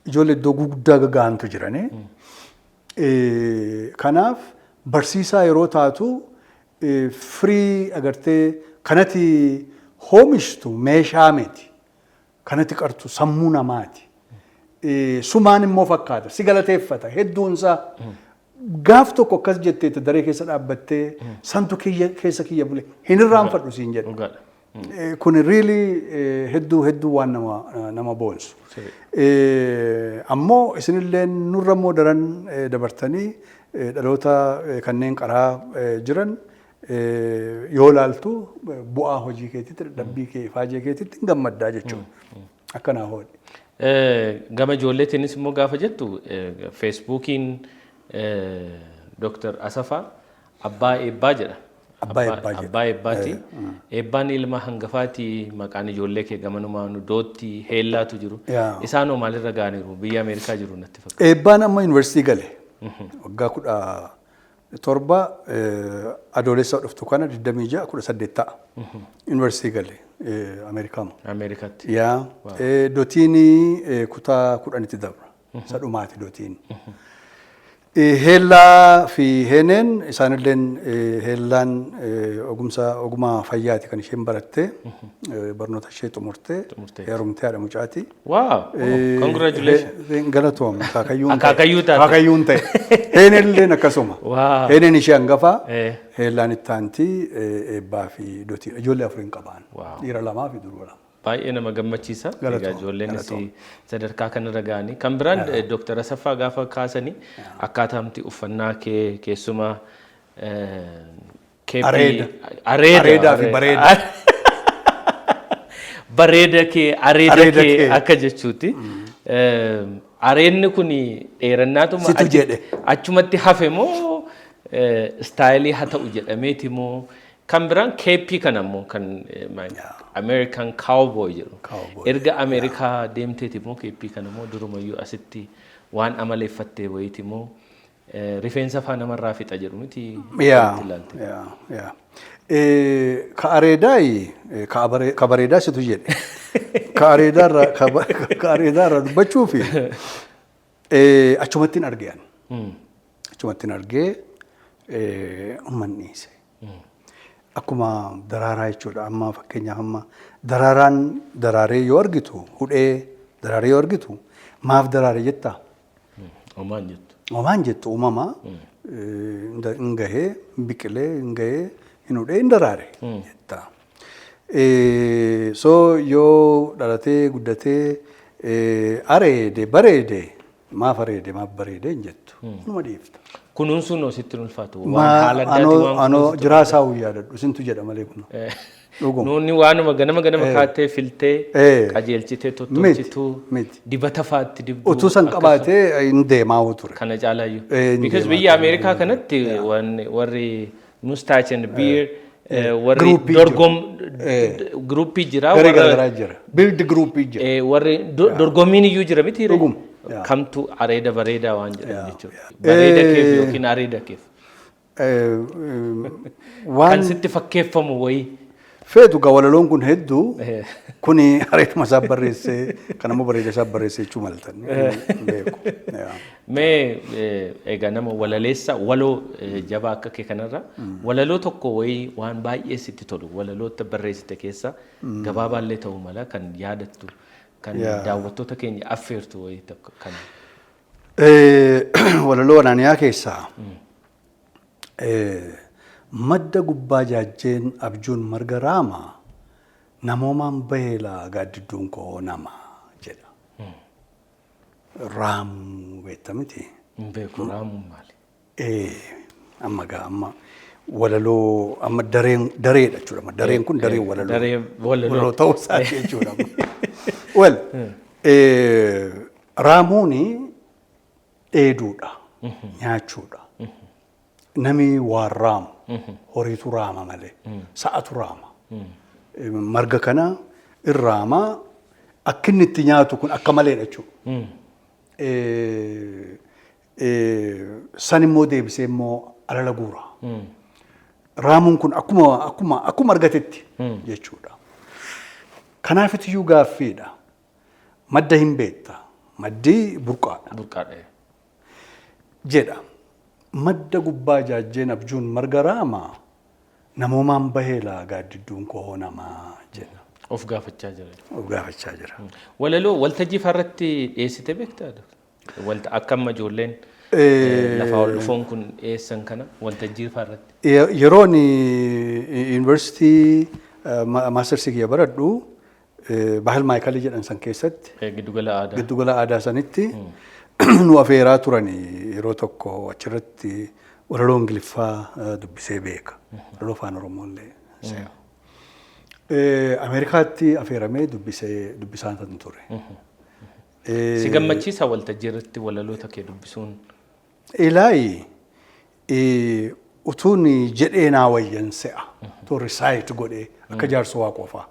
Ijoollee iddoo guddaa gagaantu jiranii. Kanaaf barsiisaa yeroo taatu firii agartee kanatti hoomishtu meeshaa miti. Kanatti qartu sammuu namaati. Sumaan immoo fakkaata. Si galateeffata. Hedduunsaa gaaf tokko akkas jetteetti daree keessa dhaabbattee santu keessa kiyya bule hin irraanfadhu siin jedhu. Kun really hedduu waan nama boonsu. Ammoo isinillee nurra immoo daran dabartanii dhaloota kanneen qaraa jiran yoo laaltu bu'aa hojii keetitti dadhabbii kee faajee keetitti hin gammaddaa jechuudha. Akkanaa hoodhi. Gama ijoolleetiinis immoo gaafa jettu feesbuukiin Dooktar Asafaa Abbaa Eebbaa jedha. Abbaa Eebbaati. Eebbaan ilma hangafaati maqaan ijoollee kee gamanumaan dootti heellaatu jiru. Isaanoo maalirra gaaniiru biyya Ameerikaa jiru natti fakkaata. Eebbaan amma yuunivarsiitii gale. Waggaa 17 adoolessa dhuftu kana 26-18 ta'a. Yuunivarsiitii gale Ameerikaatti. Dootiin kutaa 10tti dabra. Sadhumaati dootiin. Heellaa fi heeneen isaanilleen heellaan ogummaa fayyaati kan isheen baratte barnoota ishee xumurte heerumtee haadha mucaati. Wow! Congratulations! Galatoom Akaakayyuu ta'e. Heeneen akkasuma. Heeneen ishee hangafa heellaan itti aanti eebbaa fi dotiidha. Ijoollee afurii qaban. Dhiira lamaa fi durba lama. Baay'ee nama gammachiisa. Egaa ijoolleenis sadarkaa kanarra ga'anii. Kan biraan Dr. Asaffaa gaafa kaasanii akkaataamti uffannaa kee keessumaa areedaa fi bareeda. Bareeda kee areeda kee akka jechuuti. Areenni kun dheerannaatuma achumatti hafe moo istaayilii haa ta'u jedhameeti moo kan biraan keeppii kan ammoo kan American cowboy jedhu. Erga Ameerikaa deemteeti moo keeppii kan ammoo durumayyuu asitti waan amaleeffattee wayiiti moo rifeensa afaan namarraa fixa jedhu miti. Ka areedaa ka bareedaa situ jedhe. Ka areedaarra dubbachuu fi achumattiin argean. Achumattiin argee umman dhiise. Akkuma daraaraa jechuudha. Amma fakkeenyaaf amma daraaraan daraaree yoo argitu hudhee daraaree yoo argitu maaf daraare jettaa? Homaan jettu. Homaan jettu uumama hin gahee hin biqilee hin gahee hin hudhee hin daraare jettaa. So yoo dhalatee guddatee areede bareede maaf areede maaf bareede hin jettu. Numa dhiifta. Kunuunsuun sitti ulfaatu. Anoo jiraasaa yaadadhu sintu jedha malee kun. Nuuni waanuma ganama kaattee filtee qajeelchitee tottolchituu dibata faatti dibduu. Utuu san qabaatee hin deemaa ture. Kana caalaayyuu. Because biyya Ameerikaa kanatti warri mustaach and beard warri dorgom gruuppii jira. Build gruuppii jira. Warri dorgommiin iyyuu jira miti. Kamtu areeda bareedaa waan jedhamu jechuudha. Bareeda keef yookiin areeda keef. Kan sitti fakkeeffamu wayii. Feetu walaloon kun hedduu kuni areeduma isaa barreessee kan ammoo bareeda isaa barreessee jechuu maltan. Mee egaa nama walaleessa waloo jabaa akka kee kanarra walaloo tokko wayii waan baay'ee sitti tolu walaloota barreessite keessa gabaabaallee ta'uu mala kan yaadattu. Kan daawwattoota keenya affeertu wayii tokko kan. Walaloo Anaaniyaa keessaa madda gubbaa jaajjeen abjuun marga raama namoomaan baheela gaaddidduun koo nama jedha. Raamuu beekta miti. Hin beeku raamuun maali? Amma walaloo amma dareedha jechuudha. Dareen kun daree walaloo. Walaloo ta'uu isaati jechuudha. Well, raamuuni dheeduudha, nyaachuudha. Nami waan raamu, horiitu raama malee, sa'atu raama. Marga kana irraama akka inni itti nyaatu kun akka maleedha jechuudha. San immoo deebisee immoo alala guura. Raamuun kun akkuma argatetti jechuudha. Kanaafitiyyuu gaaffiidha. Madda hin beekta. Maddi burqaadha. Jedha. Madda gubbaa jaajjeen abjuun marga raama namoomaan baheela gaaddidduun koo namaa jedha. Of gaafachaa jira. Walaloo waltajjii irratti dhiyeessite beektaa? Akka amma ijoolleen lafa ol dhufoon kun dhiyeessan kana waltajjii irratti. Yeroon yuunivarsiitii maastersii kiyya baradhu bahal maayikalii jedhan san keessatti giddugala aadaa sanitti nu afeeraa turani yeroo tokko achirratti walaloo Ingiliffaa dubbisee beeka. Walaloo afaan Oromooillee. Ameerikaatti afeeramee dubbisaan san ture. Si gammachiisa waltajjii irratti walaloota kee dubbisuun? Ilaayi utuun jedhee naa wayyan se'a. To recite godhee akka jaarsa waaqofaa.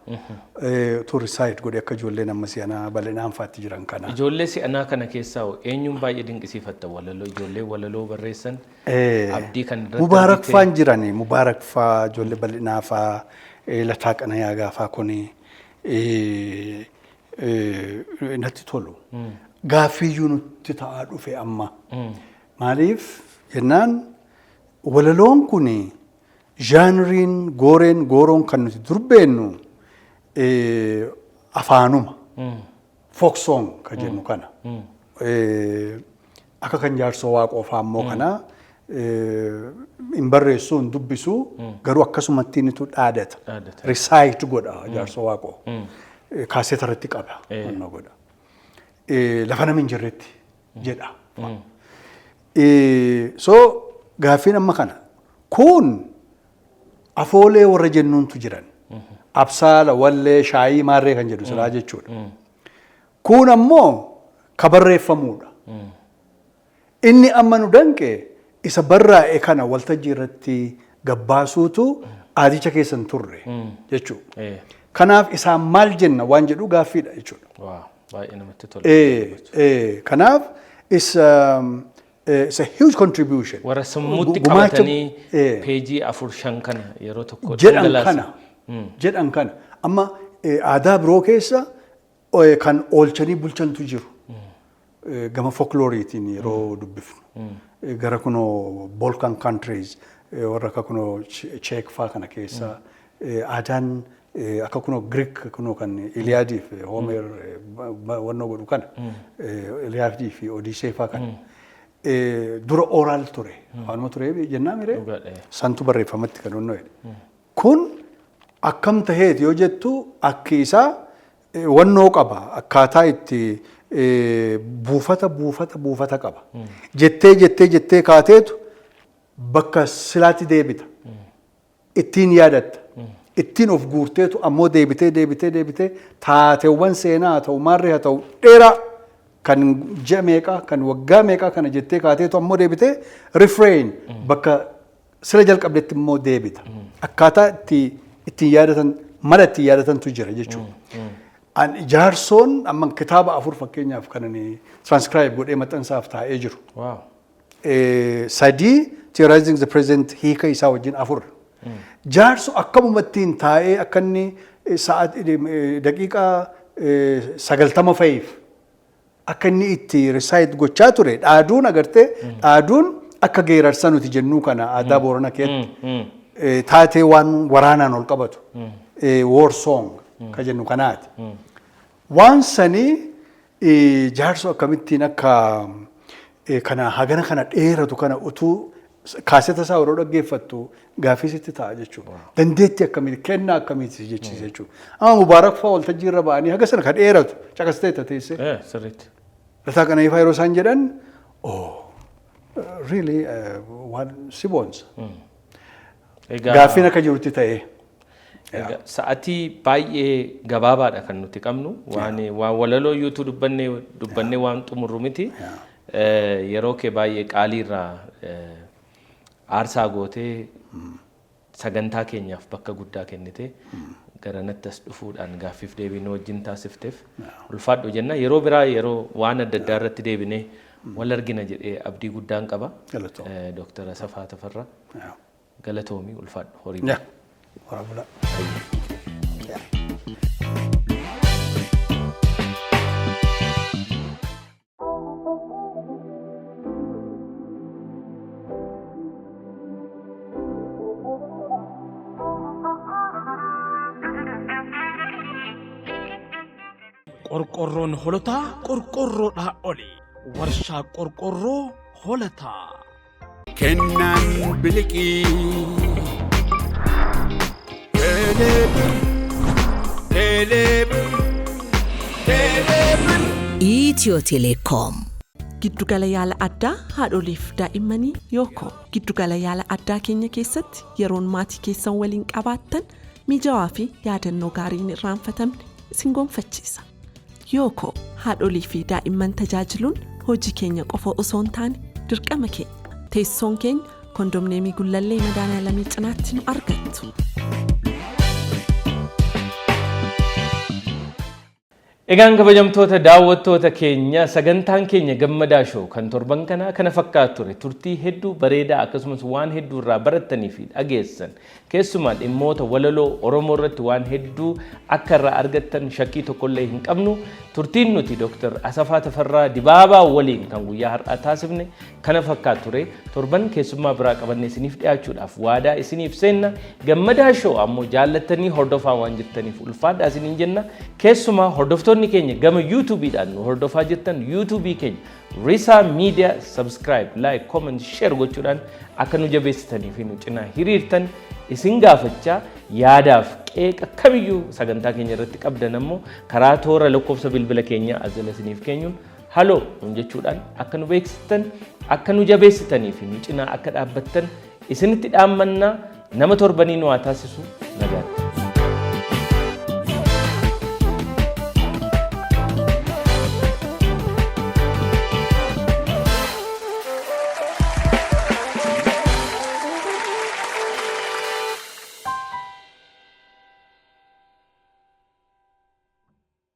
To recite godhee akka ijoolleen amma si'anaa bal'inaan faatti jiran kana. Ijoollee si'anaa kana keessaa eenyuun baay'ee dinqisiifatta walaloo ijoollee walaloo barreessan abdii kan irratti. Mubaarak faan jirani Mubaarak faa ijoollee bal'inaa faa Lataa Qanayaa gaafaa kuni natti tolu. Gaaffiyyuu nutti ta'aa dhufe amma. Maaliif jennaan walaloon kun jaanriin gooroon kan nuti durbeennu afaanuma folk song kan jennu kana. Akka kan jaarsoo waaqoo faammoo kana hin barreessuu hin dubbisuu garuu akkasumatti inni dhaadata. Recite godha jaarsoo waaqoo. Kaaseeta irratti qaba. Godha. Lafa nama hin jirretti jedha. So gaaffiin amma kana kun afoolee warra jennuuntu jiran. Absaala wallee shaayii maarree kan jedhu silaa jechuudha. Kun ammoo ka barreeffamuudha. Inni amma nu danqe isa barraa'e kana waltajjii irratti gabbaasuutu aadicha keessan turre jechuudha. Kanaaf isaan maal jenna waan jedhu gaaffiidha jechuudha. Baay'ee namatti tola. Kanaaf it's a huge contribution. Warra sammuutti qabatanii peejii 4-5 kana yeroo tokko jedhan kana amma aadaa biroo keessa kan oolchanii bulchantu jiru. Gama folkloriitiin yeroo dubbifnu. Gara kunoo Balkan countries warra akka kunoo Czech faa kana keessa aadaan akka kunoo Greek kunoo kan Iliyaadii fi Homer wannoo godhu kana Iliyaadii fi Odisee faa kana dura oral ture. Waanuma ture jennaa miree santu barreeffamatti kan onnoo jedhe. Kun akkam taheeti yoo jettu akki isaa wannoo qaba akkaataa itti buufata qaba. Jettee kaateetu bakka silaatti deebita. Ittiin yaadatta. Ittiin of guurteetu ammoo deebitee taateewwan seenaa ta'u maarree haa ta'u dheeraa kan ji'a meeqaa kan waggaa meeqaa kana jettee kaateetu ammoo deebitee refrain bakka sila jalqabdetti immoo deebita. Akkaataa ittiin yaadatan mala ittiin yaadatantu jira jechuudha. Jaarsoon amma kitaaba 4 fakkeenyaaf kan inni transcribe godhee maxxansaaf taa'ee jiru. 3 Theorizing the Present hiika isaa wajjin 4. Jaarso akkamumattiin taa'ee akka inni daqiiqaa 90 fa'iif akka inni itti recite gochaa ture dhaaduun agartee dhaaduun akka geerarsa nuti jennuu kana aadaa Boorana keessatti taatee waan waraanaan ol qabatu war song ka jennu kanaati. Waan sanii jaarso akkamittiin akka kana hagana kana dheeratu kana utuu kaaseta isaa yeroo dhaggeeffattu gaaffisitti ta'a jechuudha. Dandeetti akkamitti kennaa akkamitti jechiisa jechuudha. Amma Mubaarak fa'aa waltajjii irra ba'anii haga sana ka dheeratu caqastee tateesse. Sirriitti. Lataa kana ifaa yeroo isaan jedhan really waan si boonsa. Gaaffiin akka jirutti ta'ee. Sa'atii baay'ee gabaabaadha kan nuti qabnu. Waan walaloo yuutuu dubbannee waan xumurru miti. Yeroo kee baay'ee qaaliirraa aarsaa gootee sagantaa keenyaaf bakka guddaa kennite garanatti as dhufuudhaan gaaffiif deebiin wajjin taasifteef ulfaadhu jenna. Yeroo biraa yeroo waan adda addaa irratti deebinee wal argina jedhee abdii guddaan qaba. Dr. Asafaa Tafarraa galatoomii ulfaadhu horii. Qorqorroon holotaa qorqorroodhaa oli warshaa qorqorroo holataa. Kennaan biliqii Itiyoo Teleekoom. Giddugala yaala addaa haadholiif daa'immanii yookoo giddugala yaala addaa keenya keessatti yeroon maatii keessan waliin qabaattan mijaawaa fi yaadannoo gaariin irraanfatamne isin gonfachiisa. Yookoo haadholii fi daa'imman tajaajiluun hojii keenya qofa osoo hin taane dirqama keenya. Teessoon keenya kondomneemii Gullallee Madaanaalamii cinaatti nu argattu. Egaan kabajamtoota daawwattoota keenya sagantaan keenya gammadaa shoo kan torban kanaa kana fakkaatu ture turtii hedduu bareedaa akkasumas waan hedduu irraa barattanii fi dhageessan keessumaa dhimmoota walaloo Oromoo irratti waan hedduu akka irraa argattan shakkii tokkollee hin qabnu. Turtiin nuti Dr. Asafaa Tafarraa Dibaabaa waliin kan guyyaa har'aa taasifne kana fakkaatu ture. Torban keessummaa biraa qabannee isiniif dhiyaachuudhaaf waadaa isiniif seenna. Gammadaa shoo ammoo jaallattanii hordofaa waan jirtaniif ulfaadhaa isiniin jenna. Keessumaa hordoftoonni keenya gama YouTube'dhaan nu hordofaa jirtan YouTube keenya Risaa Media subscribe, like, comment, share gochuudhaan akka nu jabeessitanii fi nu cinaa hiriirtan isin gaafachaa yaadaaf qeeqa kamiyyuu sagantaa keenya irratti qabdan ammoo karaa toora lakkoofsa bilbila keenyaa azala isiniif keenyuun haloo nun jechuudhaan akka nu beeksistan akka nu jabeessitanii fi nu cinaa akka dhaabbattan isinitti dhaammannaa nama torbanii nu haa taasisu nagaan.